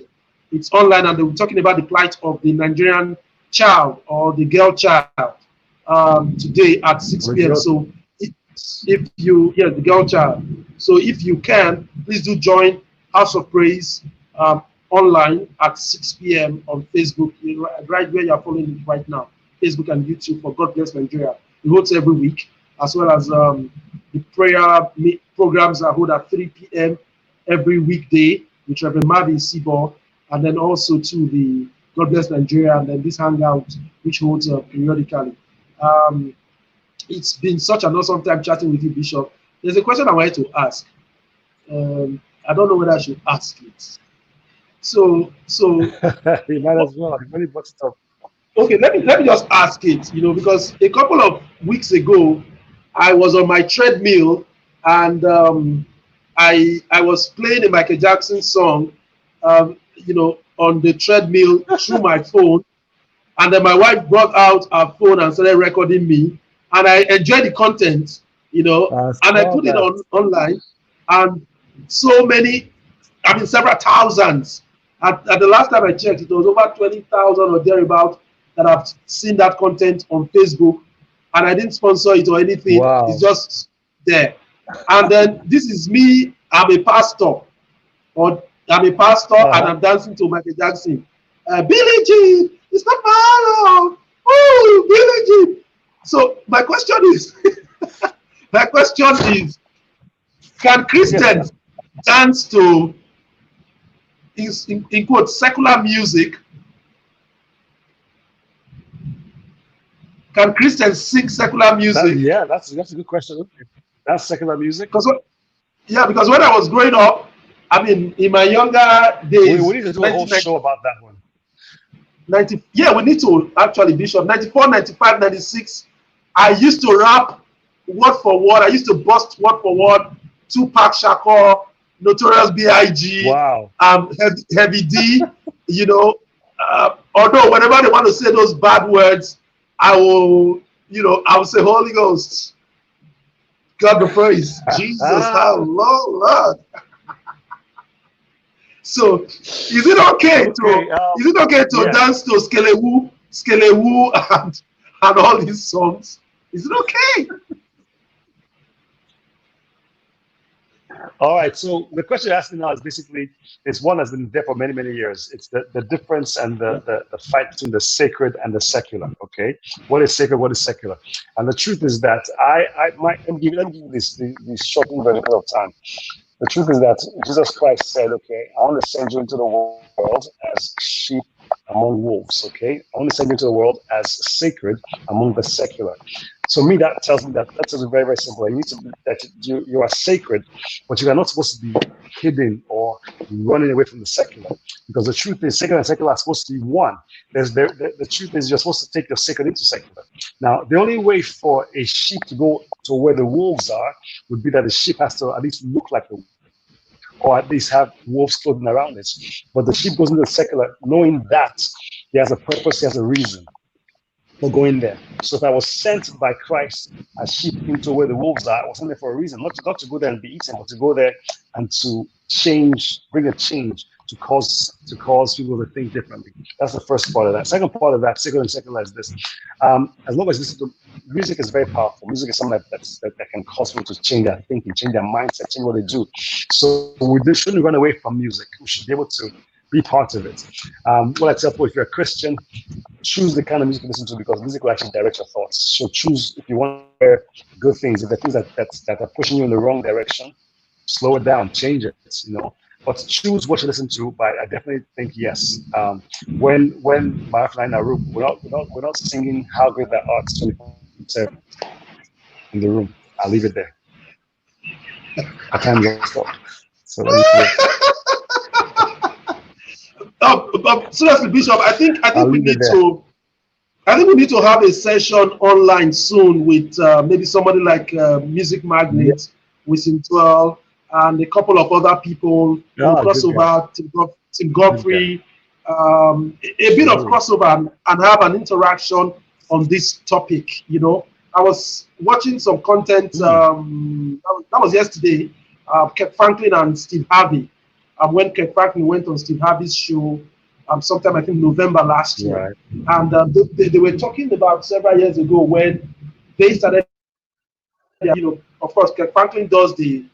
It's online, and we're talking about the plight of the Nigerian child or the girl child today at 6 p.m. So the girl child. So if you can, please do join House of Praise online at 6 p.m. on Facebook, right where you're following it right now, Facebook and YouTube for God Bless Nigeria. We hold every week, as well as the prayer programs are held at 3 p.m. every weekday, which Reverend Marvin Seaborn. And then also to the God Bless Nigeria, and then this Hangout, which holds periodically. It's been such an awesome time chatting with you, Bishop. There's a question I wanted to ask. I don't know whether I should ask it. So you might as well. You've already brought it up. Okay, let me just ask it. Because a couple of weeks ago, I was on my treadmill, and I was playing a Michael Jackson song. On the treadmill through my phone, and then my wife brought out her phone and started recording me, and I enjoyed the content, and I put it online, and so many, several thousands. At the last time I checked, it was over 20,000 or thereabout that have seen that content on Facebook, and I didn't sponsor it or anything. Wow. It's just there. And then this is me. I'm a pastor, and I'm dancing to Michael Jackson. Billie Jean, it's not my love. Oh, Billie Jean. So my question is, can Christians dance to, in quotes, secular music? Can Christians sing secular music? That's a good question. That's secular music? Because when I was growing up, in my younger days, we need to do a whole show about that one. We need to, actually, Bishop. 94, 95, 96, I used to rap word for word. I used to bust word for word, Tupac Shakur, Notorious B.I.G., Wow. Heavy D, you know. Although whenever they want to say those bad words, I will say Holy Ghost. God the praise. Jesus, how long, Lord. So is it okay to dance to Skelewu, and all these songs? Is it okay? All right. So the question you're asking now is basically, it's one that's been there for many, many years. It's the difference and the fight between the sacred and the secular. Okay. What is sacred? What is secular? And the truth is that let me give you this shortened version of time. The truth is that Jesus Christ said, okay, I want to send you into the world as sheep among wolves, okay? I want to send you into the world as sacred among the secular. So me, that tells me that's very, very simple. You need to that you are sacred, but you are not supposed to be hidden or running away from the secular. Because the truth is, sacred and secular are supposed to be one. The truth is, you're supposed to take your sacred into secular. Now, the only way for a sheep to go to where the wolves are would be that the sheep has to at least look like the wolf, or at least have wolves clothing around it. But the sheep goes into the secular knowing that he has a purpose, he has a reason for going there. So if I was sent by Christ as sheep into where the wolves are, I was sent there for a reason, not to go there and be eaten, but to go there and to bring a change, to cause people to think differently. That's the first part of that. Second part of that, sacred and secular, is this. As long as music is very powerful. Music is something that can cause people to change their thinking, change their mindset, change what they do. So we shouldn't run away from music. We should be able to be part of it. What I tell people, if you're a Christian, choose the kind of music you listen to, because music will actually direct your thoughts. So choose, if you want to hear good things, if the things that are pushing you in the wrong direction, slow it down, change it, But choose what you listen to. But I definitely think yes. When my wife and I in our room, we're not singing "How Great Thou Art" 24/7 in the room. I'll leave it there. I can't just stop. So Seriously, Bishop, I think we need to have a session online soon with maybe somebody like Music Magnet, Wisin 12, and a couple of other people who crossover, Tim Godfrey, a bit of crossover and have an interaction on this topic. I was watching some content, that was yesterday, Kirk Franklin and Steve Harvey. When Kirk Franklin went on Steve Harvey's show, sometime I think November last year, and they were talking about several years ago when they started, of course, Kirk Franklin does the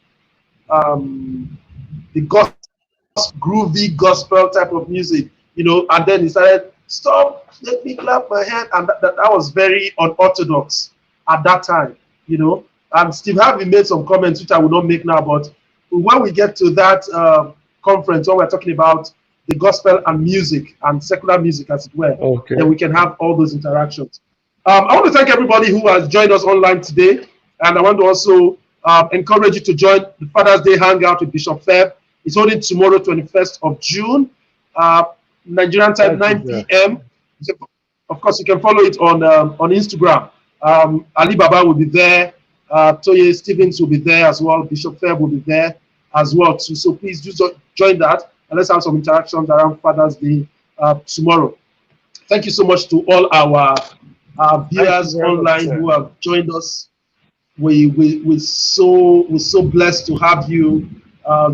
gospel, groovy gospel type of music, and then he started, stop, let me clap my hand, and that was very unorthodox at that time, and Steve Harvey made some comments which I will not make now, but when we get to that conference when we're talking about the gospel and music and secular music, as it were, then we can have all those interactions. I want to thank everybody who has joined us online today, and I want to also encourage you to join the Father's Day Hangout with Bishop Feb. It's holding tomorrow, 21st of June, Nigerian time, 9 p.m. Of course, you can follow it on Instagram. Ali Baba will be there. Toye Stevens will be there as well. Bishop Feb will be there as well too. So please do join that, and let's have some interactions around Father's Day tomorrow. Thank you so much to all our viewers online who have joined us. We're so blessed to have you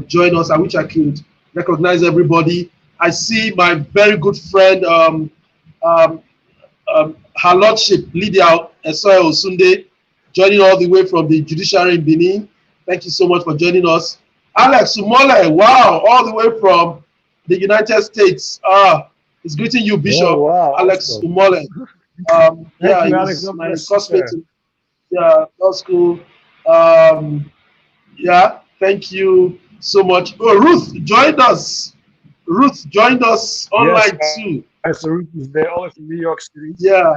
join us. I wish I could recognize everybody. I see my very good friend, Her Lordship Lydia Esoye Osunde, joining all the way from the judiciary in Benin. Thank you so much for joining us. Alex Sumole, wow, all the way from the United States. He's greeting you, Bishop. Oh, wow, Alex awesome. Sumole. Yeah, he was my classmate. Yeah, that's cool. Yeah, thank you so much. Oh, Ruth joined us. Ruth joined us online too. So Ruth is there, all from New York City. Yeah,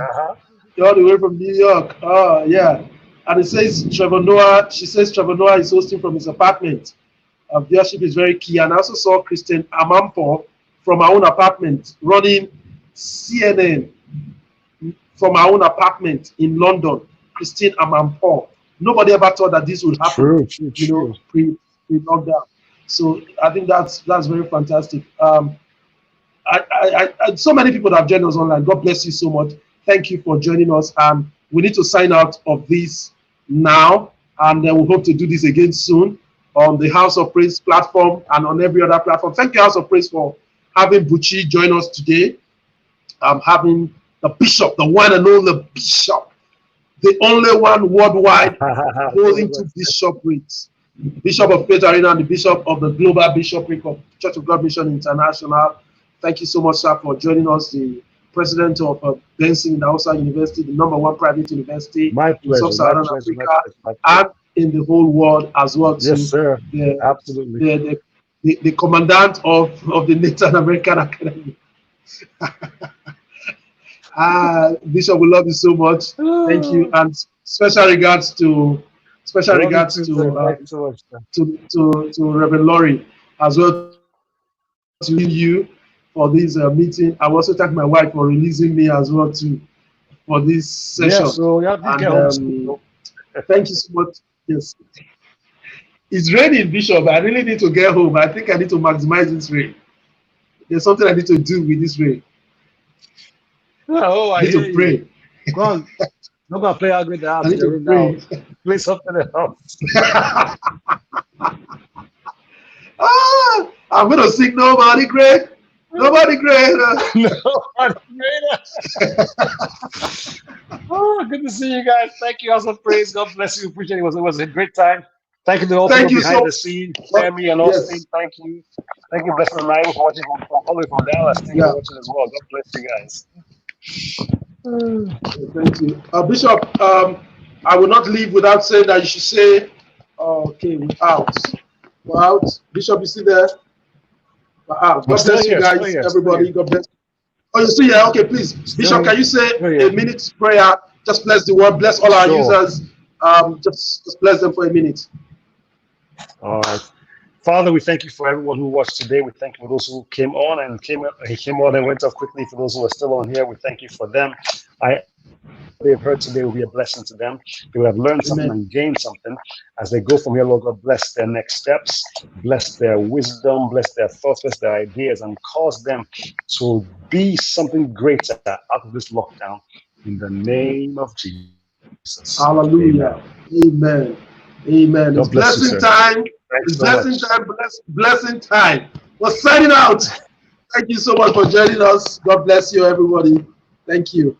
all the way from New York. Oh, yeah. And it says Trevor Noah. She says Trevor Noah is hosting from his apartment. Viewership is very key. And I also saw Christine Amampo from our own apartment running CNN from our own apartment in London. Christine Amampo. Nobody ever thought that this would happen. True. Pre-lockdown. So I think that's very fantastic. So many people that have joined us online. God bless you so much. Thank you for joining us. We need to sign out of this now, and then we hope to do this again soon on the House of Praise platform and on every other platform. Thank you, House of Praise, for having Buchi join us today. Having the bishop, the one and only bishop, the only one worldwide holding two bishoprics. Bishop of Faith Arena and the Bishop of the Global Bishopric of Church of God Mission International. Thank you so much, sir, for joining us. The president of Benson Hausa University, the #1 private university in Sub-Saharan Africa and in the whole world as well. Yes, sir. Absolutely. The commandant of the Nathan American Academy. Bishop, we love you so much. Thank you, and special regards to Reverend Laurie as well, to you for this meeting. I will also thank my wife for releasing me as well too for this session. Yeah, so thank you so much. Yes, it's raining, Bishop. I really need to get home. I think I need to maximize this rain. There's something I need to do with this rain. Oh, I need to pray. Go on. I'm going to play out with the house. I need to pray. Play something else. I'm going to sing Nobody Great. Nobody greater. Nobody greater. Oh, good to see you guys. Thank you. Also, praise. God bless you. Appreciate it. It was a great time. Thank you to all people behind the scenes, Sammy and Austin. Yes. Thank you. Thank you, Blessed Reminder, for watching all the way from Dallas. Thank you for watching as well. God bless you guys. Thank you. Bishop, I will not leave without saying that you should say, okay, we're out. We're out. Bishop, you see there? We're out. God bless you guys, everybody. God bless you. Oh, you see here? Okay, please. Bishop, can you say a minute's prayer? Just bless the word. Bless all our users. Just bless them for a minute. All right. Father, we thank you for everyone who watched today. We thank you for those who came on and came on and went off quickly. For those who are still on here, we thank you for them. They've heard today will be a blessing to them. They will have learned something and gained something as they go from here. Lord God, bless their next steps, bless their wisdom, bless their thoughts, bless their ideas, and cause them to be something greater out of this lockdown. In the name of Jesus. Hallelujah. Amen. Amen. It's blessing time. It's blessing time. Blessing time. We're signing out. Thank you so much for joining us. God bless you, everybody. Thank you.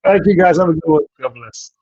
Thank you, guys. Have a good one. God bless.